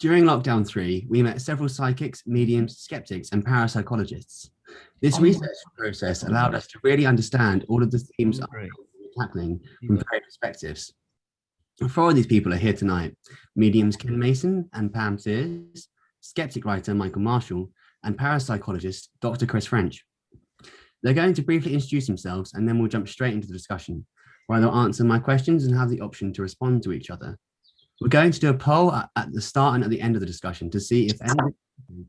During lockdown 3, we met several psychics, mediums, skeptics, and parapsychologists. This research process allowed us to really understand all of the themes tackling from various perspectives. 4 of these people are here tonight: mediums Ken Mason and Pam Sears, skeptic writer Michael Marshall, and parapsychologist Dr. Chris French. They're going to briefly introduce themselves, and then we'll jump straight into the discussion, where they'll answer my questions and have the option to respond to each other. We're going to do a poll at the start and at the end of the discussion to see if anyone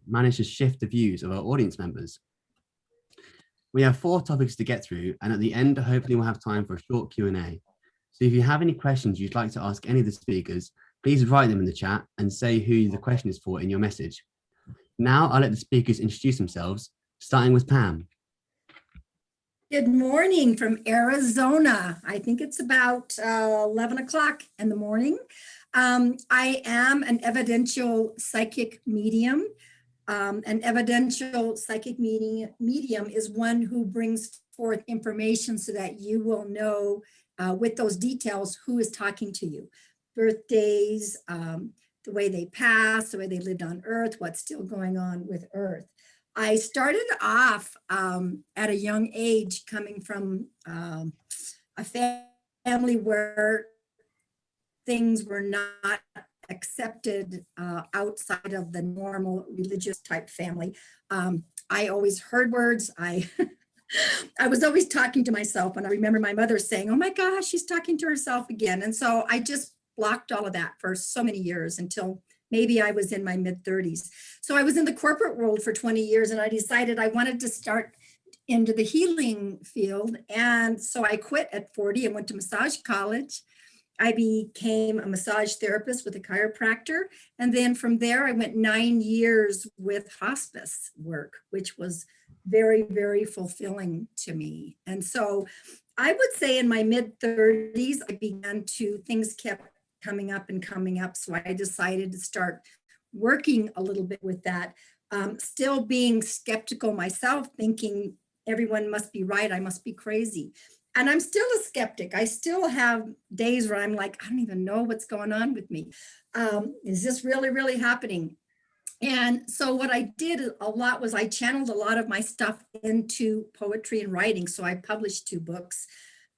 managed to shift the views of our audience members. We have 4 topics to get through, and at the end, hopefully we'll have time for a short Q&A. So if you have any questions you'd like to ask any of the speakers, please write them in the chat and say who the question is for in your message. Now I'll let the speakers introduce themselves, starting with Pam. Good morning from Arizona. I think it's about 11 o'clock in the morning. I am an evidential psychic medium. An evidential psychic medium is one who brings forth information so that you will know with those details who is talking to you. Birthdays, the way they passed, the way they lived on Earth, what's still going on with Earth. I started off at a young age coming from a family where things were not accepted outside of the normal religious type family. I always heard words. I was always talking to myself, and I remember my mother saying, "Oh my gosh, she's talking to herself again." And so I just blocked all of that for so many years until maybe I was in my mid-30s. So I was in the corporate world for 20 years, and I decided I wanted to start into the healing field. And so I quit at 40 and went to massage college. I became a massage therapist with a chiropractor. And then from there, I went 9 years with hospice work, which was very, very fulfilling to me. And so I would say in my mid-30s, things kept coming up. So I decided to start working a little bit with that. Still being skeptical myself, thinking everyone must be right, I must be crazy. And I'm still a skeptic. I still have days where I'm like, I don't even know what's going on with me. Is this really, really happening? And so what I did a lot was I channeled a lot of my stuff into poetry and writing. So I published 2 books.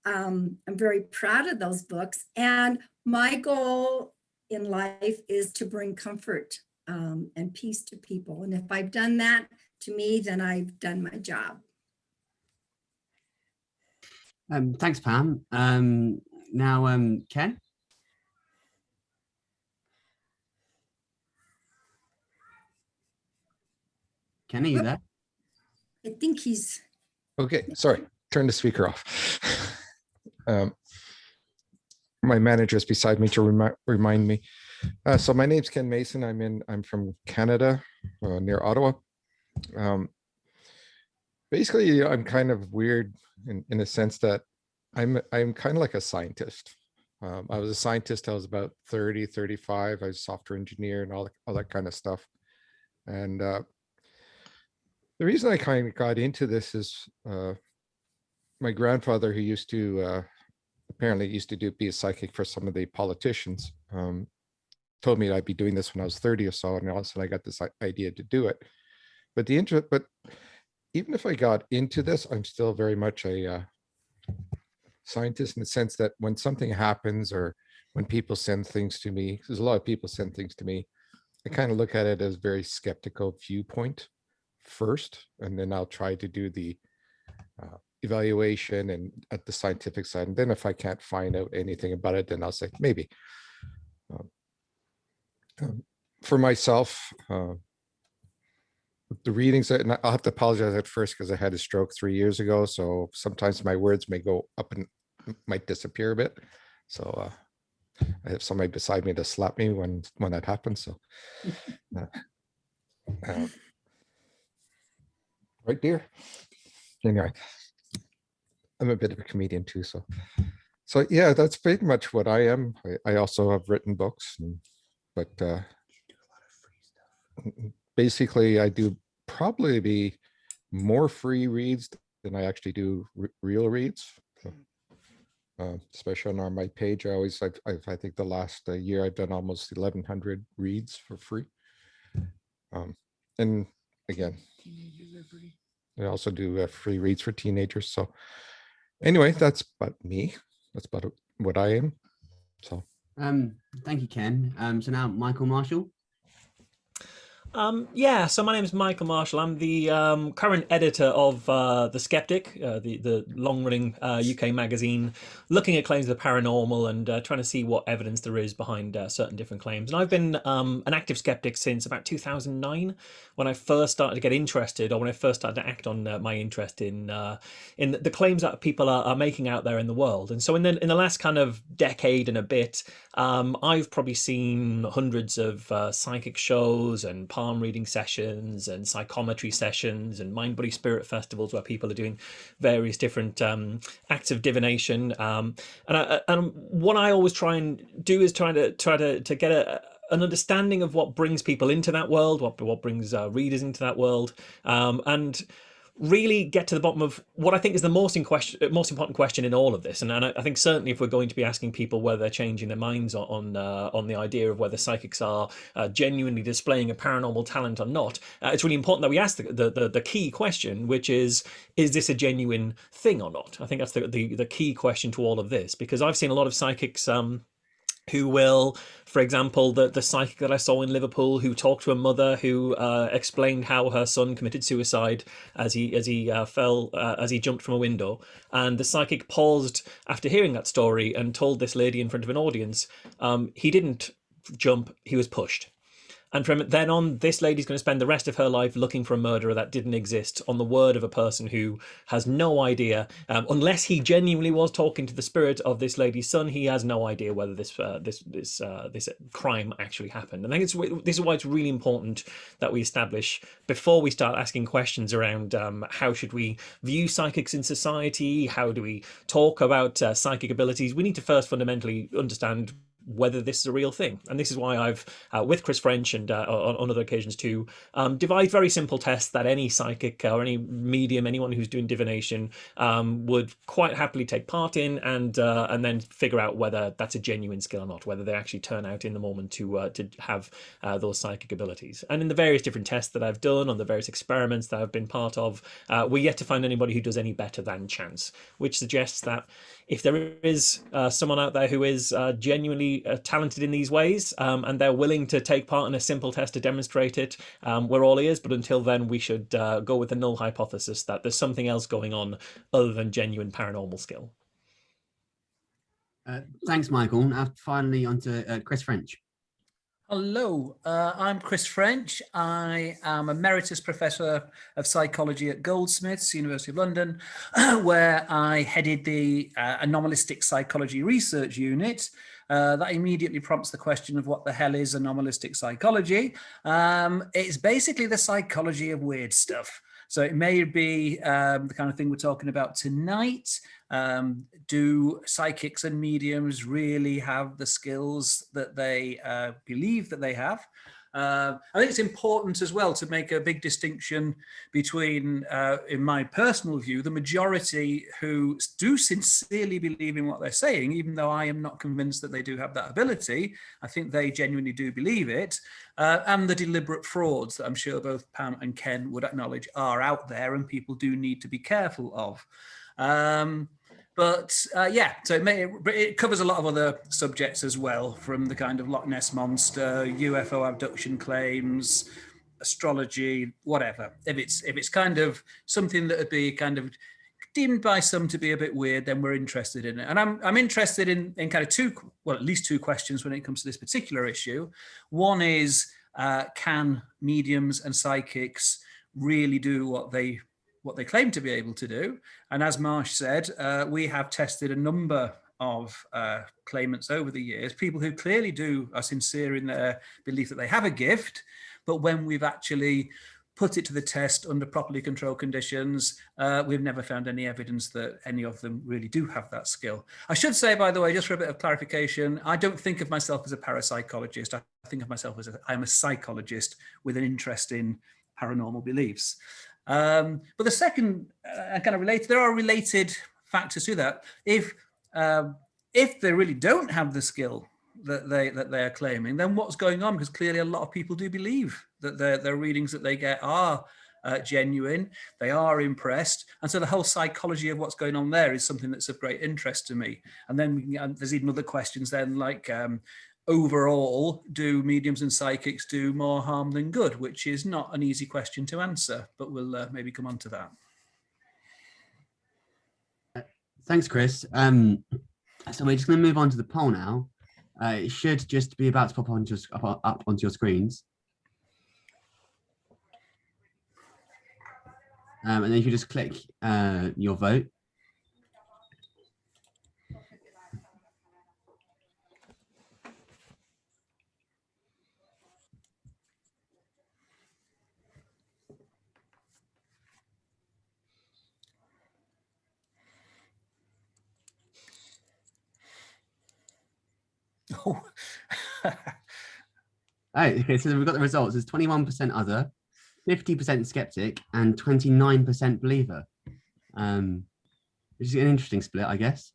I'm very proud of those books. And my goal in life is to bring comfort and peace to people. And if I've done that to me, then I've done my job. Thanks, Pam. Now, Ken? Ken, are you there? I think he's... Okay, sorry, turn the speaker off. My manager's beside me to remind me. So my name's Ken Mason. I'm from Canada, near Ottawa. Basically, I'm kind of weird in a sense that I'm kind of like a scientist. I was a scientist. I was about 30, 35. I was a software engineer and all that kind of stuff. And the reason I kind of got into this is my grandfather, who used to be a psychic for some of the politicians, told me I'd be doing this when I was 30 or so, and all of a sudden I got this idea to do it. But even if I got into this, I'm still very much a scientist in the sense that when something happens or when people send things to me, because a lot of people send things to me, I kind of look at it as very skeptical viewpoint first, and then I'll try to do the evaluation and at the scientific side. And then if I can't find out anything about it, then I'll say maybe. For myself, the readings, and I'll have to apologize at first because I had a stroke 3 years ago. So sometimes my words may go up and might disappear a bit. So I have somebody beside me to slap me when that happens. So, right, dear? Anyway, I'm a bit of a comedian too. So yeah, that's pretty much what I am. I also have written books, but basically I do probably be more free reads than I actually do real reads. especially on my page. I think the last year I've done almost 1,100 reads for free. And again, I also do free reads for teenagers. So anyway, that's about me. That's about what I am. So thank you, Ken. So now Michael Marshall. Yeah, so my name is Michael Marshall. I'm the current editor of The Skeptic, the long-running UK magazine, looking at claims of the paranormal and trying to see what evidence there is behind certain different claims. And I've been an active skeptic since about 2009, when I first started to get interested, or when I first started to act on my interest in the claims that people are making out there in the world. And so in the last kind of decade and a bit, I've probably seen hundreds of psychic shows and palm reading sessions and psychometry sessions and mind body spirit festivals where people are doing various different acts of divination. And what I always try and do is try to get an understanding of what brings people into that world, what brings readers into that world, and really get to the bottom of what I think is the most important question in all of this. And I think certainly if we're going to be asking people whether they're changing their minds on the idea of whether psychics are genuinely displaying a paranormal talent or not, it's really important that we ask the key question, which is this a genuine thing or not? I think that's the key question to all of this, because I've seen a lot of psychics who will, for example, the psychic that I saw in Liverpool, who talked to a mother who explained how her son committed suicide as he jumped from a window, and the psychic paused after hearing that story and told this lady in front of an audience, he didn't jump, he was pushed. And from then on, this lady's going to spend the rest of her life looking for a murderer that didn't exist, on the word of a person who has no idea, unless he genuinely was talking to the spirit of this lady's son. He has no idea whether this crime actually happened. And I think this is why it's really important that we establish, before we start asking questions around how should we view psychics in society, how do we talk about psychic abilities, we need to first fundamentally understand whether this is a real thing. And this is why I've, with Chris French and on other occasions too, devised very simple tests that any psychic or any medium, anyone who's doing divination, would quite happily take part in, and then figure out whether that's a genuine skill or not, whether they actually turn out in the moment to have those psychic abilities. And in the various different tests that I've done, on the various experiments that I've been part of, we're yet to find anybody who does any better than chance, which suggests that if there is someone out there who is genuinely talented in these ways, and they're willing to take part in a simple test to demonstrate it, we're all ears. But until then, we should go with the null hypothesis that there's something else going on other than genuine paranormal skill. Thanks, Michael. Now finally on to Chris French. Hello, I'm Chris French. I am Emeritus Professor of Psychology at Goldsmiths, University of London, where I headed the Anomalistic Psychology Research Unit. That immediately prompts the question of what the hell is anomalistic psychology. It's basically the psychology of weird stuff. So it may be the kind of thing we're talking about tonight. Do psychics and mediums really have the skills that they believe that they have? I think it's important as well to make a big distinction between, in my personal view, the majority who do sincerely believe in what they're saying, even though I am not convinced that they do have that ability. I think they genuinely do believe it, and the deliberate frauds that I'm sure both Pam and Ken would acknowledge are out there and people do need to be careful of. Yeah, so it covers a lot of other subjects as well, from the kind of Loch Ness Monster, UFO abduction claims, astrology, whatever. If it's kind of something that would be kind of deemed by some to be a bit weird, then we're interested in it. And I'm interested in kind of at least two questions when it comes to this particular issue. One is, can mediums and psychics really do what they claim to be able to do? And as Marsh said, we have tested a number of claimants over the years, people who clearly are sincere in their belief that they have a gift, but when we've actually put it to the test under properly controlled conditions, we've never found any evidence that any of them really do have that skill. I should say, by the way, just for a bit of clarification, I don't think of myself as a parapsychologist. I think of myself as I'm a psychologist with an interest in paranormal beliefs. But the second, kind of related, there are related factors to that. If If they really don't have the skill that they are claiming, then what's going on? Because clearly a lot of people do believe that their readings that they get are genuine, they are impressed, and so the whole psychology of what's going on there is something that's of great interest to me. And then there's even other questions then, like overall, do mediums and psychics do more harm than good, which is not an easy question to answer, but we'll maybe come on to that. Thanks, Chris. So we're just going to move on to the poll now. It should just be about to pop up onto your screens. And then if you just click your vote. Oh. Right, okay, so we've got the results. There's 21% other, 50% skeptic, and 29% believer. Which is an interesting split, I guess.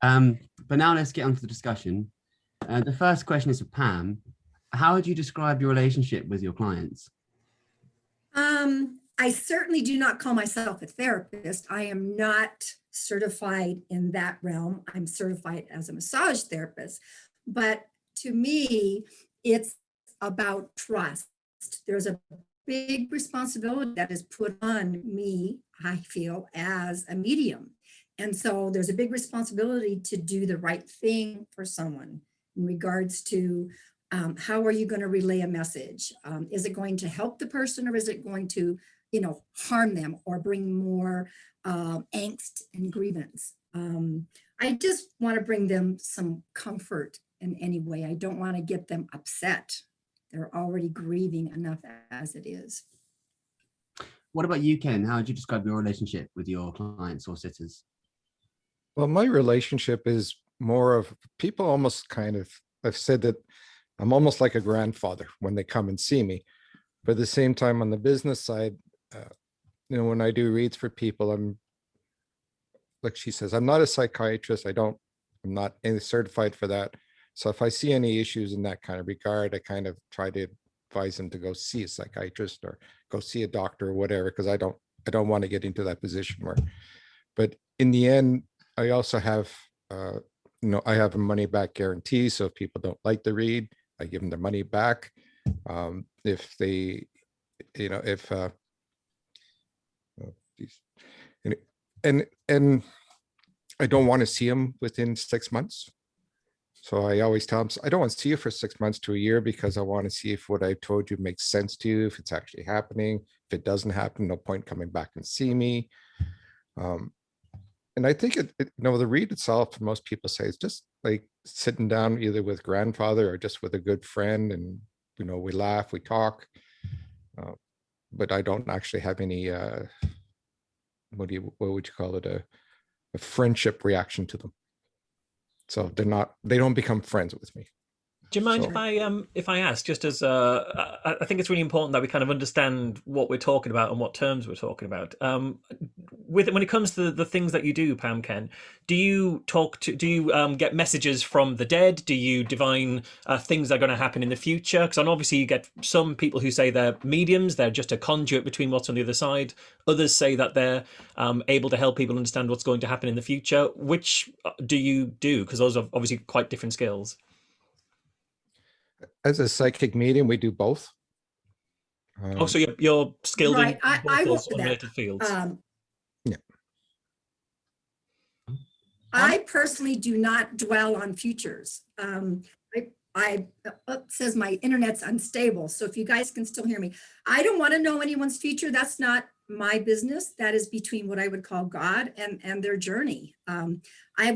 But now let's get on to the discussion. The first question is for Pam. How would you describe your relationship with your clients? I certainly do not call myself a therapist. I am not certified in that realm. I'm certified as a massage therapist. But to me, it's about trust. There's a big responsibility that is put on me, I feel, as a medium. And so there's a big responsibility to do the right thing for someone in regards to how are you going to relay a message? Is it going to help the person, or is it going to, harm them or bring more angst and grievance? I just want to bring them some comfort in any way. I don't want to get them upset. They're already grieving enough as it is. What about you, Ken? How would you describe your relationship with your clients or sitters? Well, my relationship is more of, people almost kind of, I've said that I'm almost like a grandfather when they come and see me. But at the same time, on the business side, when I do reads for people, I'm, like she says, I'm not a psychiatrist. I'm not certified for that. So if I see any issues in that kind of regard, I kind of try to advise them to go see a psychiatrist or go see a doctor or whatever, because I don't want to get into that position where, but in the end, I also have, I have a money back guarantee. So if people don't like the read, I give them their money back. If they, and I don't want to see them within 6 months. So I always tell them, I don't want to see you for 6 months to a year, because I want to see if what I told you makes sense to you, if it's actually happening. If it doesn't happen, no point coming back and see me. And I think the read itself, most people say, it's just like sitting down either with grandfather or just with a good friend, and we laugh, we talk. But I don't actually have any what would you call it, a friendship reaction to them. So they don't become friends with me. Do you mind if I ask, just as I think it's really important that we kind of understand what we're talking about and what terms we're talking about. When it comes to the things that you do, Pam, Ken, do you get messages from the dead? Do you divine things that are going to happen in the future? Because obviously you get some people who say they're mediums, they're just a conduit between what's on the other side. Others say that they're able to help people understand what's going to happen in the future. Which do you do? Because those are obviously quite different skills. As a psychic medium, we do both. So you're skilled right. in both I those will unrelated fields. Yeah. I personally do not dwell on futures. It says my internet's unstable, so if you guys can still hear me, I don't want to know anyone's future. That's not my business. That is between what I would call God and their journey. I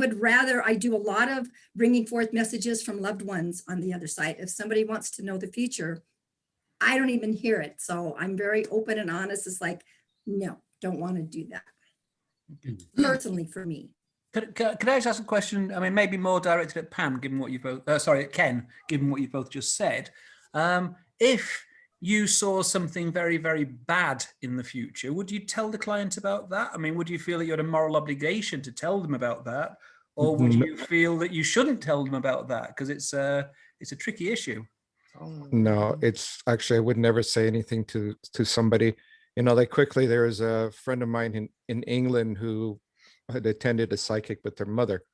do a lot of bringing forth messages from loved ones on the other side. If somebody wants to know the future, I don't even hear it. So I'm very open and honest. It's like, no, don't want to do that. Personally, for me. Could I just ask a question? I mean, maybe more directed at Pam, given what you both, at Ken, given what you both just said. If you saw something very, very bad in the future, would you tell the client about that? I mean, would you feel that you had a moral obligation to tell them about that? or would you feel that you shouldn't tell them about that because it's a tricky issue? No, it's actually, I would never say anything to somebody, you know, like quickly, there was a friend of mine in England who had attended a psychic with their mother,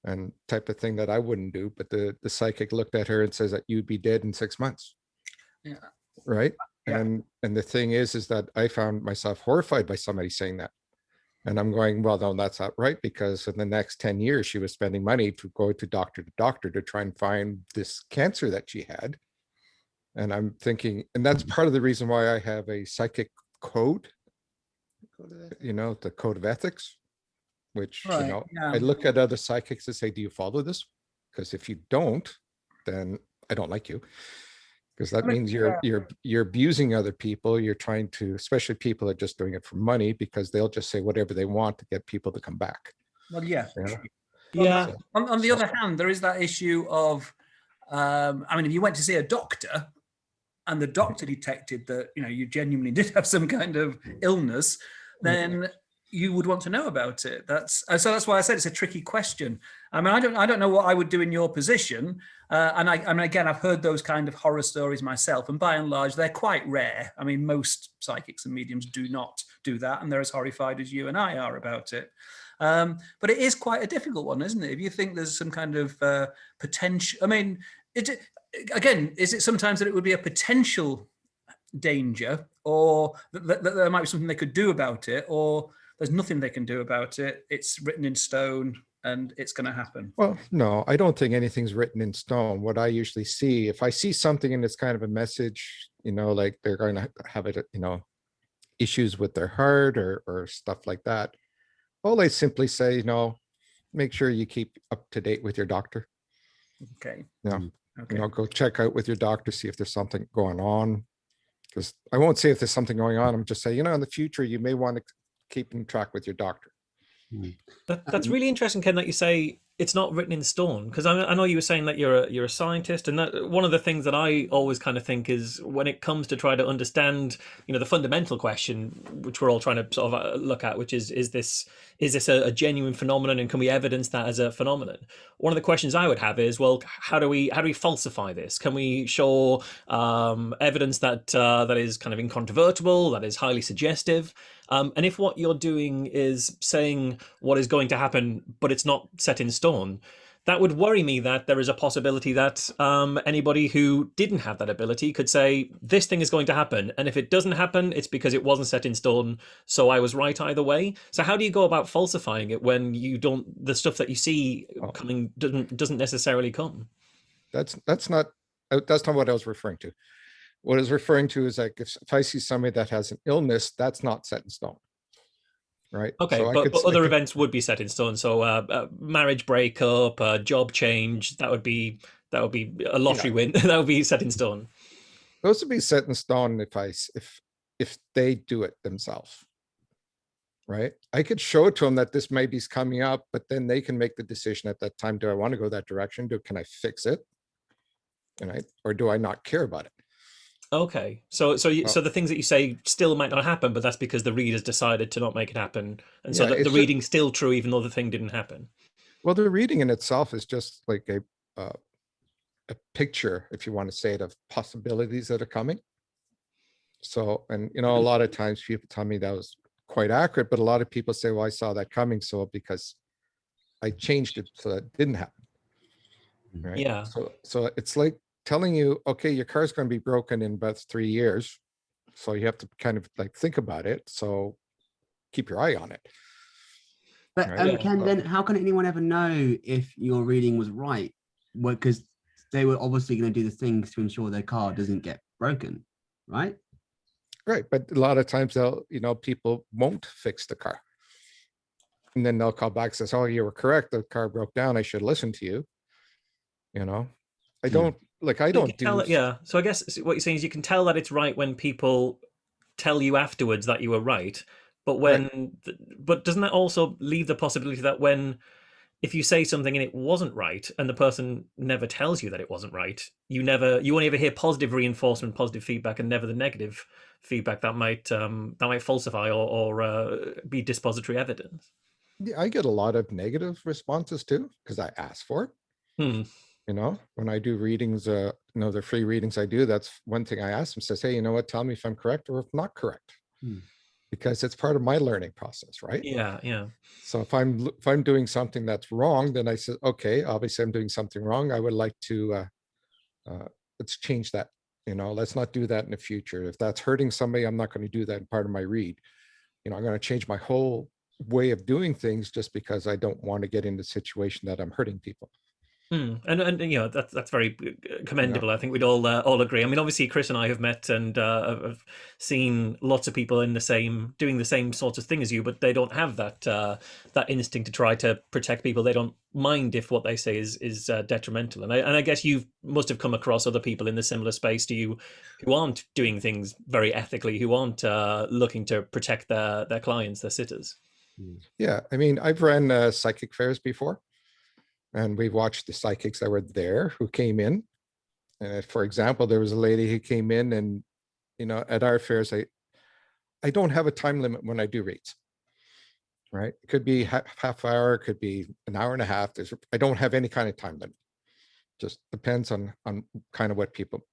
and type of thing that I wouldn't do, but the psychic looked at her and says that you'd be dead in 6 months. Yeah. Right. Yeah. And the thing is that I found myself horrified by somebody saying that. And I'm going, well, no, that's not right, because in the next 10 years, she was spending money to go to doctor to try and find this cancer that she had. And I'm thinking, and that's part of the reason why I have a psychic code, you know, the code of ethics, which, Right, you know, yeah. I look at other psychics and say, do you follow this? Because if you don't, then I don't like you. Because that means you're abusing other people. You're trying to, especially people that are just doing it for money, because they'll just say whatever they want to get people to come back. Well, yeah. Yeah. On the other hand, there is that issue of, I mean, if you went to see a doctor and the doctor detected that, you know, you genuinely did have some kind of illness, then you would want to know about it. So that's why I said it's a tricky question. I mean, I don't know what I would do in your position. I mean, again, I've heard those kind of horror stories myself, and by and large, they're quite rare. I mean, most psychics and mediums do not do that, and they're as horrified as you and I are about it. But it is quite a difficult one, isn't it? If you think there's some kind of potential, I mean, again, is it sometimes that it would be a potential danger, or that there might be something they could do about it, or there's nothing they can do about it, it's written in stone and it's going to happen? Well, no, I don't think anything's written in stone. What I usually see, if I see something and it's kind of a message, you know, like they're going to have it, you know, issues with their heart or stuff like that, all I simply say, you know, make sure you keep up to date with your doctor. Okay. Yeah. Okay. You know, go check out with your doctor, see if there's something going on. Because I won't say if there's something going on. I'm just saying, you know, in the future, you may want to keep in track with your doctor. That's really interesting, Ken, that you say it's not written in stone, because I know you were saying that you're a scientist, and that one of the things that I always kind of think is when it comes to try to understand, you know, the fundamental question which we're all trying to sort of look at, which is this a genuine phenomenon, and can we evidence that as a phenomenon? One of the questions I would have is, well, how do we falsify this? Can we show evidence that that is kind of incontrovertible, that is highly suggestive? And if what you're doing is saying what is going to happen, but it's not set in stone, that would worry me that there is a possibility that anybody who didn't have that ability could say, this thing is going to happen. And if it doesn't happen, it's because it wasn't set in stone. So I was right either way. So how do you go about falsifying it when you don't, the stuff that you see coming doesn't necessarily come? That's not what I was referring to. What I was referring to is like, if I see somebody that has an illness, that's not set in stone. Right. Okay, so but other events would be set in stone. So marriage breakup, job change, that would be a lottery win. That would be set in stone. Those would be set in stone if they do it themselves. Right. I could show it to them that this maybe is coming up, but then they can make the decision at that time. Do I want to go that direction? Can I fix it? Or do I not care about it? Okay, so the things that you say still might not happen, but that's because the reader's decided to not make it happen, and so the reading's still true even though the thing didn't happen. Well, the reading in itself is just like a picture, if you want to say it, of possibilities that are coming. So, and you know, a lot of times people tell me that was quite accurate, but a lot of people say, well, I saw that coming, so because I changed it so that didn't happen. Right. Yeah. So it's like telling you, okay, your car's going to be broken in about 3 years. So you have to kind of like think about it. So keep your eye on it. But Right? Ken, then how can anyone ever know if your reading was right? Well, because they were obviously going to do the things to ensure their car doesn't get broken, right? Right. But a lot of times people won't fix the car. And then they'll call back and says, oh, you were correct. The car broke down. I should listen to you. You know, I don't. Like I don't do it, yeah. So I guess what you're saying is you can tell that it's right when people tell you afterwards that you were right, but but doesn't that also leave the possibility that if you say something and it wasn't right, and the person never tells you that it wasn't right, you only ever hear positive reinforcement, positive feedback, and never the negative feedback that might falsify or be dispository evidence? Yeah, I get a lot of negative responses too, because I ask for it. Hmm. You know, when I do readings, you know, the free readings I do, that's one thing I ask them, says, hey, you know what, tell me if I'm correct or if not correct. Because it's part of my learning process, right? Yeah, yeah. So if I'm doing something that's wrong, then I said, okay, obviously I'm doing something wrong. I would like to let's change that. You know, let's not do that in the future. If that's hurting somebody, I'm not going to do that in part of my read. You know, I'm going to change my whole way of doing things just because I don't want to get into a situation that I'm hurting people. And you know, that's very commendable. I think we'd all agree. I mean, obviously, Chris and I have met and have seen lots of people in doing the same sort of thing as you, but they don't have that instinct to try to protect people. They don't mind if what they say is detrimental. And I guess you must have come across other people in the similar space to you who aren't doing things very ethically, who aren't looking to protect their clients, their sitters. Yeah, I mean, I've run psychic fairs before. And we watched the psychics that were there who came in. And for example, there was a lady who came in and, you know, at our fairs, I don't have a time limit when I do reads, right? It could be half hour, it could be an hour and a half. I don't have any kind of time limit. Just depends on kind of what people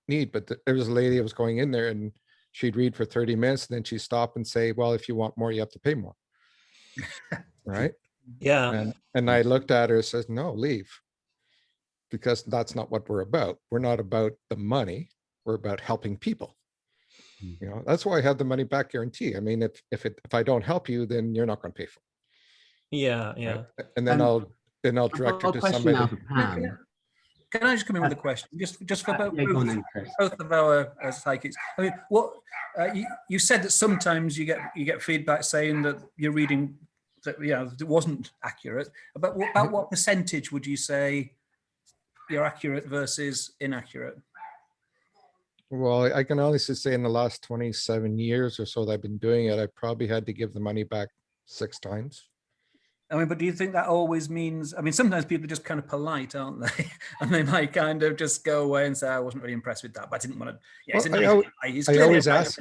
need. But there was a lady that was going in there and she'd read for 30 minutes and then she'd stop and say, well, if you want more, you have to pay more. Right? Yeah. And I looked at her and says, no, leave. Because that's not what we're about. We're not about the money. We're about helping people. You know, that's why I have the money back guarantee. I mean, if I don't help you, then you're not going to pay for it. Yeah, yeah. Right? And then I'll direct her to somebody. Can I just come in with a question, just for both of our psychics? I mean, what you said that sometimes you get feedback saying that you're reading that, you know, it wasn't accurate. About what percentage would you say you're accurate versus inaccurate? Well, I can honestly say in the last 27 years or so that I've been doing it, I probably had to give the money back 6 times. I mean, but do you think that always means, I mean, sometimes people are just kind of polite, aren't they? And they might kind of just go away and say, I wasn't really impressed with that, but I didn't want to. Yeah, it's a nice guy. He's always ask.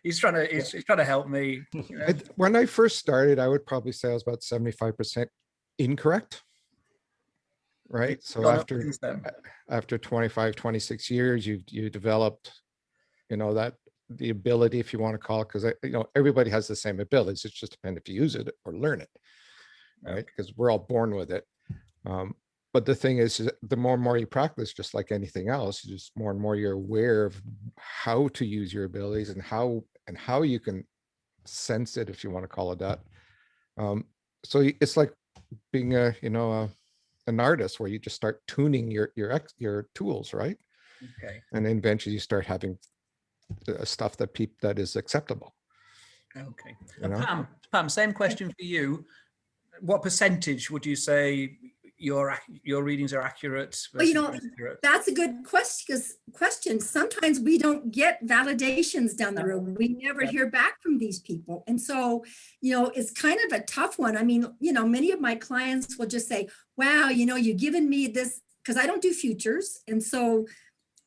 He's trying to help me. You know? When I first started, I would probably say I was about 75% incorrect. Right. So after 25, 26 years, you developed, you know, that the ability, if you want to call it, because you know, everybody has the same abilities. It's just depends if you use it or learn it. Right, because we're all born with it. But the thing is, the more and more you practice, just like anything else, just more and more you're aware of how to use your abilities and how you can sense it, if you want to call it that. So it's like being an artist, where you just start tuning your tools, right? Okay. And then eventually you start having stuff that is acceptable. Okay. Pam, same question for you. What percentage would you say your readings are accurate? Well, you know, that's a good question. Sometimes we don't get validations down the road. We never hear back from these people. And so, you know, it's kind of a tough one. I mean, you know, many of my clients will just say, wow, you know, you've given me this, because I don't do futures. And so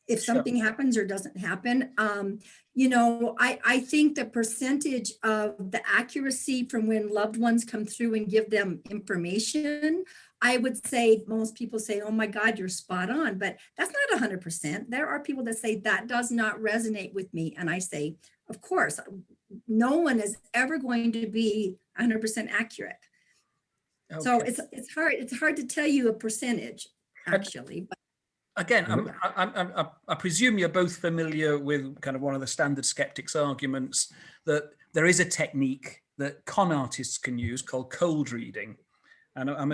if something happens or doesn't happen, you know, I think the percentage of the accuracy from when loved ones come through and give them information, I would say most people say, oh my God, you're spot on, but that's not 100%. There are people that say that does not resonate with me. And I say, of course, no one is ever going to be 100% accurate. Okay. So it's hard to tell you a percentage, actually. But again, I presume you're both familiar with kind of one of the standard skeptics arguments that there is a technique that con artists can use called cold reading. And I'm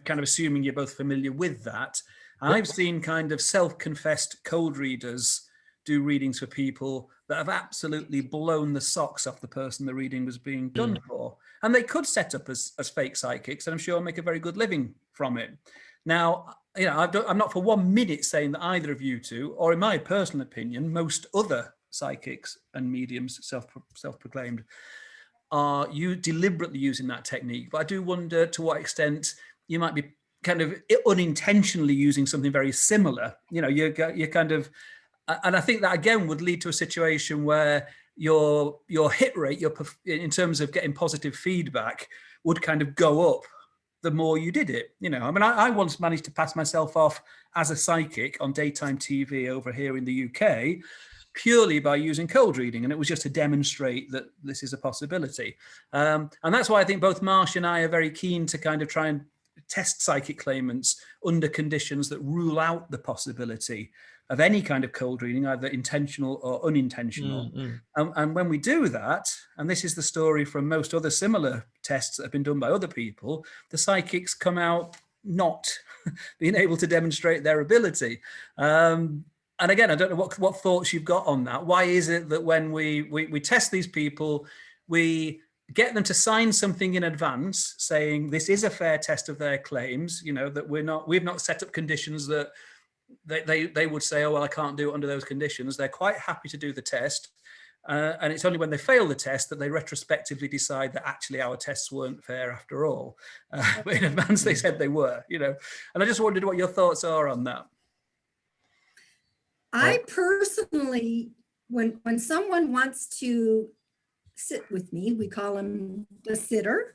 kind of assuming you're both familiar with that. And I've seen kind of self-confessed cold readers do readings for people that have absolutely blown the socks off the person the reading was being done for. And they could set up as fake psychics, and I'm sure make a very good living from it. Now, you know, I'm not for 1 minute saying that either of you two, or in my personal opinion, most other psychics and mediums, self-proclaimed, are you deliberately using that technique. But I do wonder to what extent you might be kind of unintentionally using something very similar. You know, you're kind of, and I think that again would lead to a situation where your hit rate, in terms of getting positive feedback, would kind of go up the more you did it. You know, I mean, I once managed to pass myself off as a psychic on daytime TV over here in the UK, purely by using cold reading. And it was just to demonstrate that this is a possibility. And that's why I think both Marsh and I are very keen to kind of try and test psychic claimants under conditions that rule out the possibility of any kind of cold reading, either intentional or unintentional. And when we do that, and this is the story from most other similar tests that have been done by other people, the psychics come out not being able to demonstrate their ability. And again, I don't know what thoughts you've got on that. Why is it that when we test these people, we get them to sign something in advance saying this is a fair test of their claims, you know, that we've not set up conditions that they would say, oh, well, I can't do it under those conditions. They're quite happy to do the test. And it's only when they fail the test that they retrospectively decide that actually our tests weren't fair after all. But in advance, they said they were, you know. And I just wondered what your thoughts are on that. I personally, when someone wants to sit with me, we call him the sitter,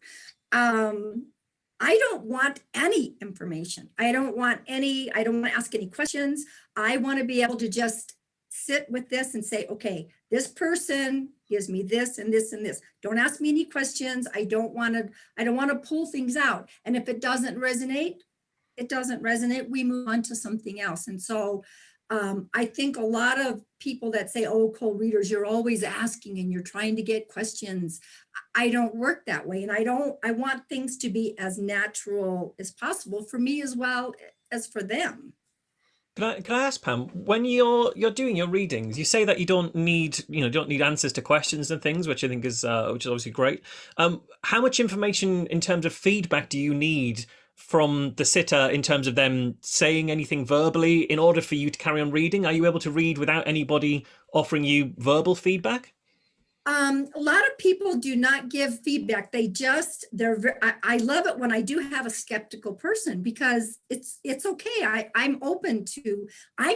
I don't want any information. I don't want to ask any questions. I want to be able to just sit with this and say, okay, this person gives me this and this and this. Don't ask me any questions. I don't want to pull things out. And if it doesn't resonate, it doesn't resonate. We move on to something else. And so I think a lot of people that say, oh, cold readers, you're always asking and you're trying to get questions. I don't work that way. And I want things to be as natural as possible for me as well as for them. Can I ask, Pam, when you're doing your readings, you say that you don't need answers to questions and things, which I think is obviously great. How much information in terms of feedback do you need from the sitter in terms of them saying anything verbally in order for you to carry on reading? Are you able to read without anybody offering you verbal feedback? A lot of people do not give feedback. I love it when I do have a skeptical person, because it's okay. I'm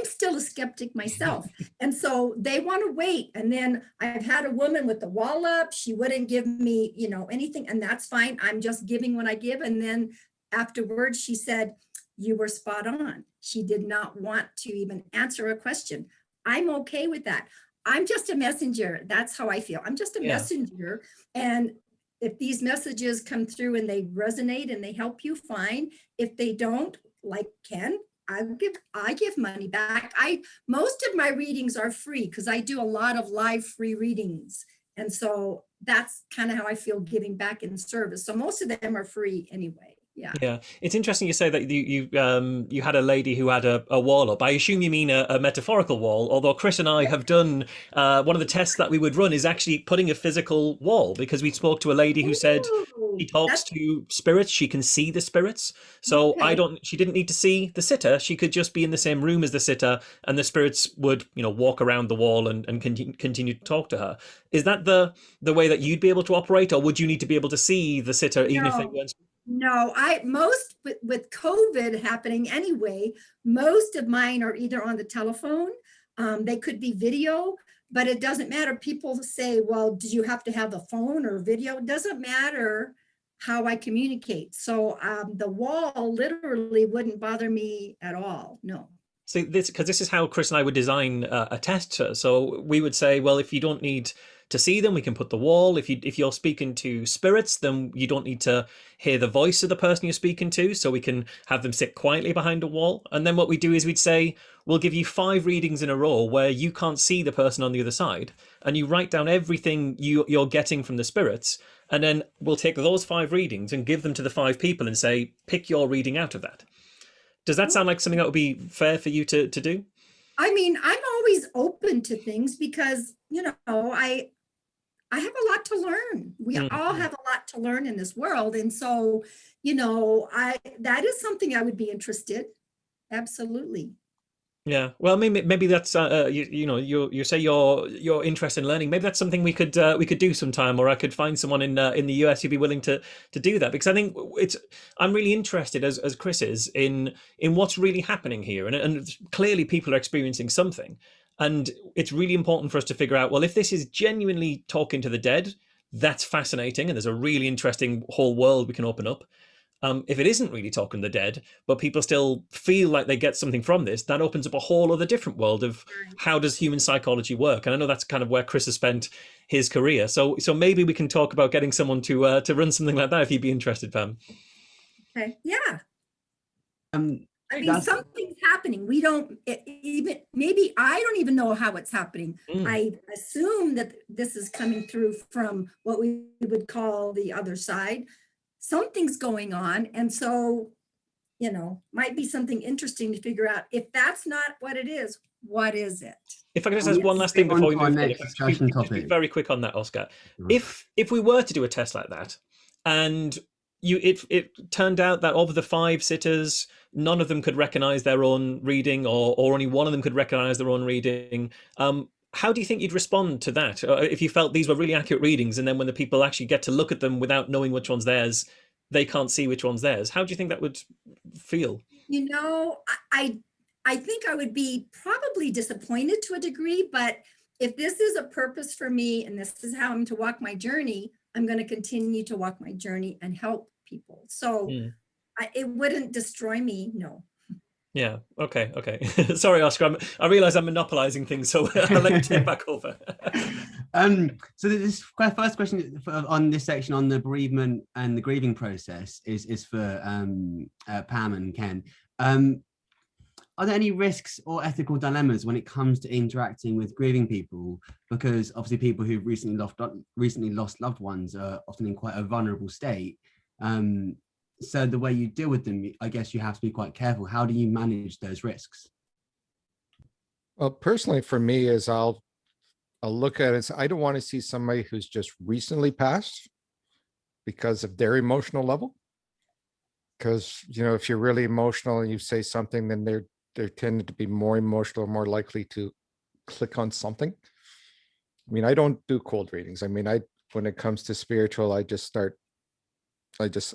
still a skeptic myself. And so they want to wait. And then I've had a woman with the wall up. She wouldn't give me, anything, and that's fine. I'm just giving what I give. And then afterwards, she said, you were spot on. She did not want to even answer a question. I'm okay with that. I'm just a messenger. That's how I feel. I'm just a messenger. And if these messages come through and they resonate and they help you, fine. If they don't, like Ken, I give money back. Most of my readings are free because I do a lot of live free readings. And so that's kind of how I feel giving back in service. So most of them are free anyway. Yeah. It's interesting you say that you had a lady who had a wall up. I assume you mean a metaphorical wall, although Chris and I have done one of the tests that we would run is actually putting a physical wall, because we spoke to a lady who said she talks to spirits, she can see the spirits. So she didn't need to see the sitter, she could just be in the same room as the sitter and the spirits would walk around the wall and continue to talk to her. Is that the way that you'd be able to operate, or would you need to be able to see the sitter even if they weren't? No, with COVID happening anyway, most of mine are either on the telephone, they could be video, but it doesn't matter. People say, well, do you have to have the phone or video? It doesn't matter how I communicate. So the wall literally wouldn't bother me at all. No. So this is how Chris and I would design a test. So we would say, well, if you don't need to see them, we can put the wall. If you're speaking to spirits, then you don't need to hear the voice of the person you're speaking to, so we can have them sit quietly behind a wall. And then what we do is we'd say, we'll give you 5 readings in a row where you can't see the person on the other side, and you write down everything you're getting from the spirits, and then we'll take those 5 readings and give them to the 5 people and say, pick your reading out of that. Does that sound like something that would be fair for you to do? I mean, I'm always open to things because, I have a lot to learn. We all have a lot to learn in this world. And so, that is something I would be interested. Absolutely. Yeah. Well, maybe that's you say you're interested in learning. Maybe that's something we could do sometime, or I could find someone in the US who'd be willing to do that, because I think I'm really interested, as Chris is, in what's really happening here, and clearly people are experiencing something. And it's really important for us to figure out, well, if this is genuinely talking to the dead, that's fascinating, and there's a really interesting whole world we can open up. If it isn't really talking to the dead, but people still feel like they get something from this, that opens up a whole other different world of how does human psychology work. And I know that's kind of where Chris has spent his career. So maybe we can talk about getting someone to run something like that if you'd be interested, Pam. Okay, yeah. I mean, That's- something's happening. We don't even, maybe I don't even know how it's happening. I assume that this is coming through from what we would call the other side. Something's going on. And so, you know, might be something interesting to figure out. If that's not what it is, what is it? If I could just ask one last thing before we on to our move on, next if I discussion could just be topic. very quick on that, Oscar. Right. If we were to do a test like that, and it turned out that of the 5 sitters, none of them could recognize their own reading, or only one of them could recognize their own reading, how do you think you'd respond to that? If you felt these were really accurate readings, and then when the people actually get to look at them without knowing which one's theirs, they can't see which one's theirs. How do you think that would feel? You know, I think I would be probably disappointed to a degree, but if this is a purpose for me and this is how I'm to walk my journey, I'm going to continue to walk my journey and help people. So it wouldn't destroy me, no. Yeah. Okay. Sorry, Oscar. I realize I'm monopolizing things, so I'll let you take back over. So this first question on this section on the bereavement and the grieving process is for Pam and Ken. Are there any risks or ethical dilemmas when it comes to interacting with grieving people? Because obviously people who've recently lost loved ones are often in quite a vulnerable state. So the way you deal with them, I guess you have to be quite careful. How do you manage those risks? Well, personally for me is I'll look at it and say, I don't want to see somebody who's just recently passed because of their emotional level. Because, you know, if you're really emotional and you say something, then they're tended to be more emotional, more likely to click on something. I mean, I don't do cold readings. I mean, when it comes to spiritual,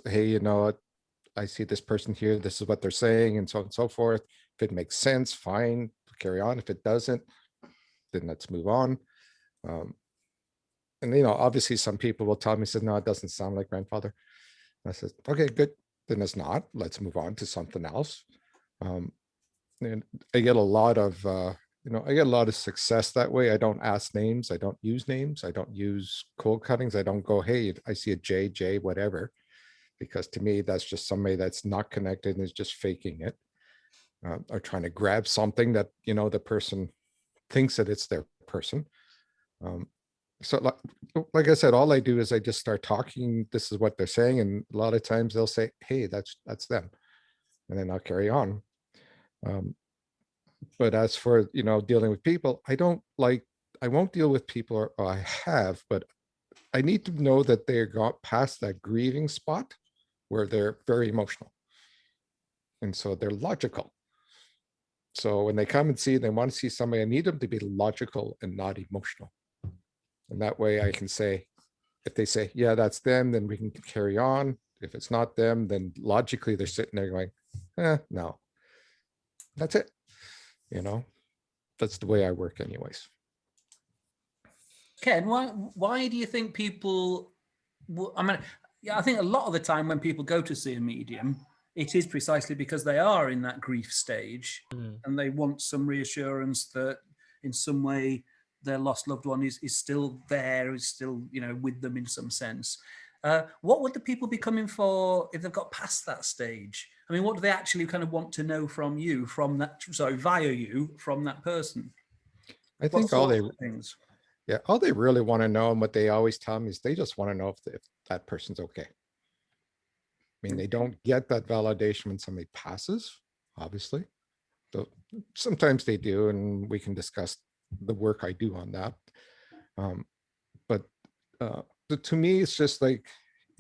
hey, you know, I see this person here, this is what they're saying, and so on and so forth. If it makes sense, fine, carry on. If it doesn't, then let's move on. And, you know, obviously some people will tell me, says, no, it doesn't sound like grandfather. And I said, okay, good. Then it's not. Let's move on to something else. And I get a lot of, I get a lot of success that way. I don't ask names. I don't use names. I don't use cold cuttings. I don't go, hey, I see a J, whatever. Because to me, that's just somebody that's not connected and is just faking it. Or trying to grab something that, you know, the person thinks that it's their person. So like I said, all I do is I just start talking. This is what they're saying. And a lot of times they'll say, hey, that's them. And then I'll carry on. But as for, you know, dealing with people, I won't deal with people, or I have, but I need to know that they got past that grieving spot where they're very emotional. And so they're logical. So when they come and see, they want to see somebody, I need them to be logical and not emotional. And that way I can say, if they say, yeah, that's them, then we can carry on. If it's not them, then logically they're sitting there going, no, that's it. You know, that's the way I work anyways. Ken, why do you think people, I mean, I think a lot of the time when people go to see a medium, it is precisely because they are in that grief stage and they want some reassurance that in some way their lost loved one is still there, is still, you know, with them in some sense. What would the people be coming for if they've got past that stage? I mean, what do they actually kind of want to know from you, via you, from that person? I think all they really want to know, and what they always tell me, is they just want to know if that person's okay. I mean, they don't get that validation when somebody passes, obviously. So sometimes they do, and we can discuss the work I do on that. But to me, it's just like,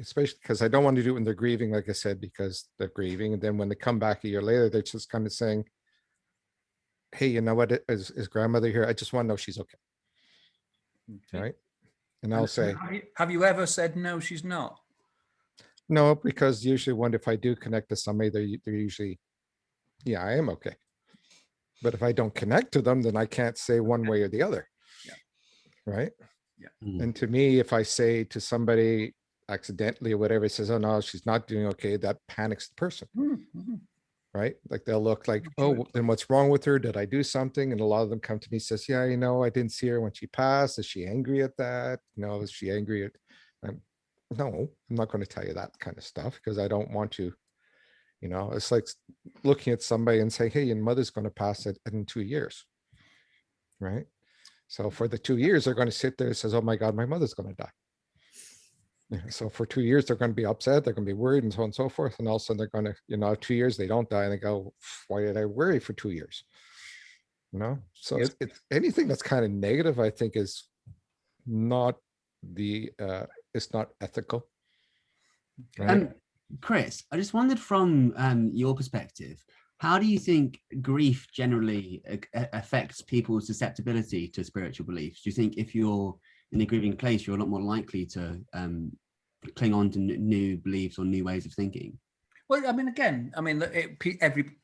especially because I don't want to do it when they're grieving, like I said, because they're grieving. And then when they come back a year later, they're just kind of saying, hey, you know what, is grandmother here? I just want to know she's okay. Right. And I'll say, have you ever said, no, she's not? No, because usually if I do connect to somebody, they're usually, yeah, I am okay. But if I don't connect to them, then I can't say one way or the other. Yeah. Right. And to me, if I say to somebody accidentally or whatever, says, oh no, she's not doing okay, that panics the person. Right? Like they'll look like, oh, then what's wrong with her? Did I do something? And a lot of them come to me, says, yeah, you know, I didn't see her when she passed. Is she angry at that? No, is she angry at, no, I'm not going to tell you that kind of stuff, because I don't want to, you know, it's like looking at somebody and say, hey, your mother's going to pass it in 2 years. Right? So for the 2 years, they're going to sit there and says, oh my God, my mother's going to die. So for 2 years, they're going to be upset, they're going to be worried, and so on and so forth. And all of a sudden they're going to, you know, 2 years, they don't die, and they go, why did I worry for 2 years? You know, so it's anything that's kind of negative, I think, is not it's not ethical. Right? Chris, I just wondered from your perspective, how do you think grief generally affects people's susceptibility to spiritual beliefs? Do you think if you're in a grieving place, you're a lot more likely to cling on to new beliefs or new ways of thinking? Well, I mean, again, I mean,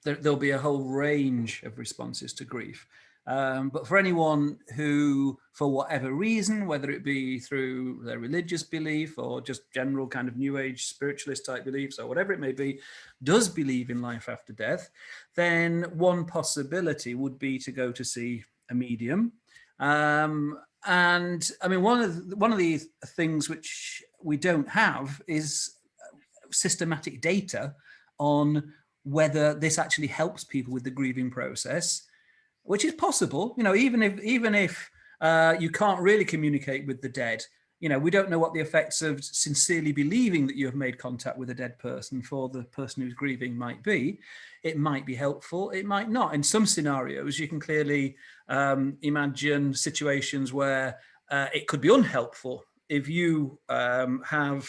there'll be a whole range of responses to grief. But for anyone who, for whatever reason, whether it be through their religious belief or just general kind of new age spiritualist type beliefs or whatever it may be, does believe in life after death, then one possibility would be to go to see a medium. And I mean, one of the things which we don't have is systematic data on whether this actually helps people with the grieving process, which is possible. You know, even if you can't really communicate with the dead, you know, we don't know what the effects of sincerely believing that you have made contact with a dead person for the person who's grieving might be. It might be helpful, it might not. In some scenarios, you can clearly imagine situations where it could be unhelpful if you have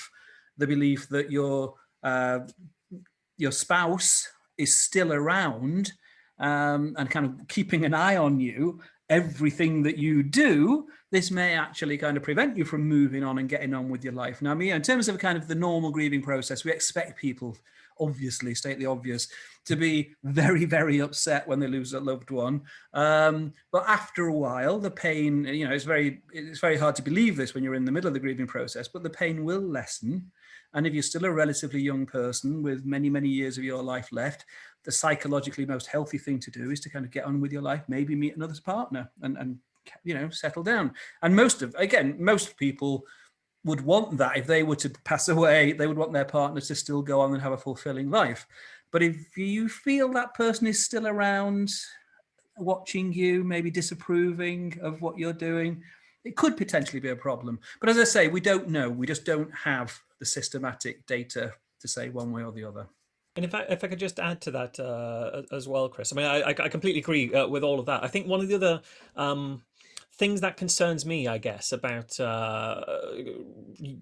the belief that your spouse is still around and kind of keeping an eye on you, everything that you do. This may actually kind of prevent you from moving on and getting on with your life. Now, in terms of kind of the normal grieving process, we expect people, obviously, state the obvious, to be very, very upset when they lose a loved one. But after a while, the pain, you know, it's very hard to believe this when you're in the middle of the grieving process, but the pain will lessen. And if you're still a relatively young person with many, many years of your life left, the psychologically most healthy thing to do is to kind of get on with your life, maybe meet another partner and you know, settle down. And most people would want that. If they were to pass away, they would want their partner to still go on and have a fulfilling life. But if you feel that person is still around, watching you, maybe disapproving of what you're doing, it could potentially be a problem. But as I say, we don't know. We just don't have the systematic data to say one way or the other. And if I could just add to that as well, Chris, I mean, I completely agree with all of that. I think one of the other things that concerns me, I guess, about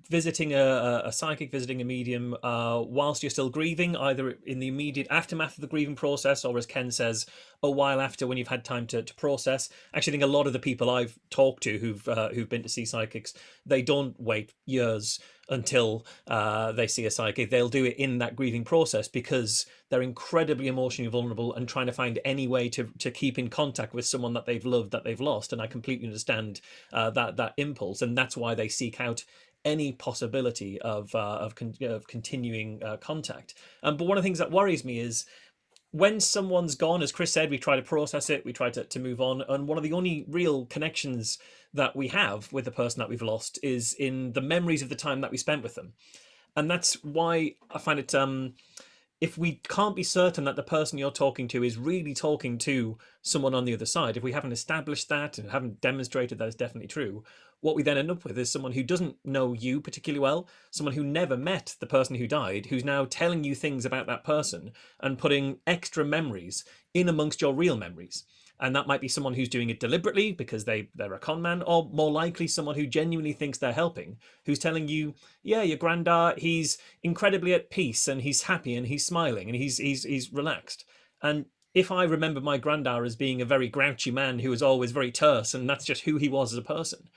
visiting a psychic, visiting a medium whilst you're still grieving, either in the immediate aftermath of the grieving process, or as Ken says, a while after, when you've had time to process. Actually, I think a lot of the people I've talked to who've been to see psychics, they don't wait years until they see a psychic. They'll do it in that grieving process because they're incredibly emotionally vulnerable and trying to find any way to keep in contact with someone that they've loved, that they've lost. And I completely understand that impulse, and that's why they seek out any possibility of continuing contact. But one of the things that worries me is when someone's gone, as Chris said, we try to process it, we try to move on. And one of the only real connections that we have with the person that we've lost is in the memories of the time that we spent with them. And that's why I find it, if we can't be certain that the person you're talking to is really talking to someone on the other side, if we haven't established that and haven't demonstrated that it's definitely true, what we then end up with is someone who doesn't know you particularly well, someone who never met the person who died, who's now telling you things about that person and putting extra memories in amongst your real memories. And that might be someone who's doing it deliberately because they're a con man, or more likely someone who genuinely thinks they're helping, who's telling you, yeah, your granddad, he's incredibly at peace and he's happy and he's smiling and he's relaxed. And if I remember my granddad as being a very grouchy man who was always very terse, and that's just who he was as a person,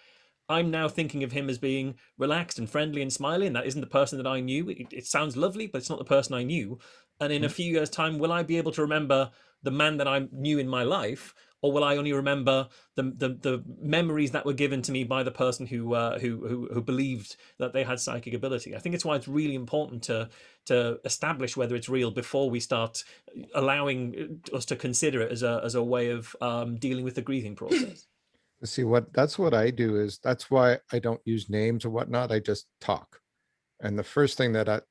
I'm now thinking of him as being relaxed and friendly and smiling. That isn't the person that I knew. It sounds lovely, but it's not the person I knew. And in a few years' time, will I be able to remember the man that I knew in my life, or will I only remember the memories that were given to me by the person who believed that they had psychic ability? I think it's why it's really important to establish whether it's real before we start allowing us to consider it as a way of dealing with the grieving process. See, that's what I do, is that's why I don't use names or whatnot. I just talk. And the first thing that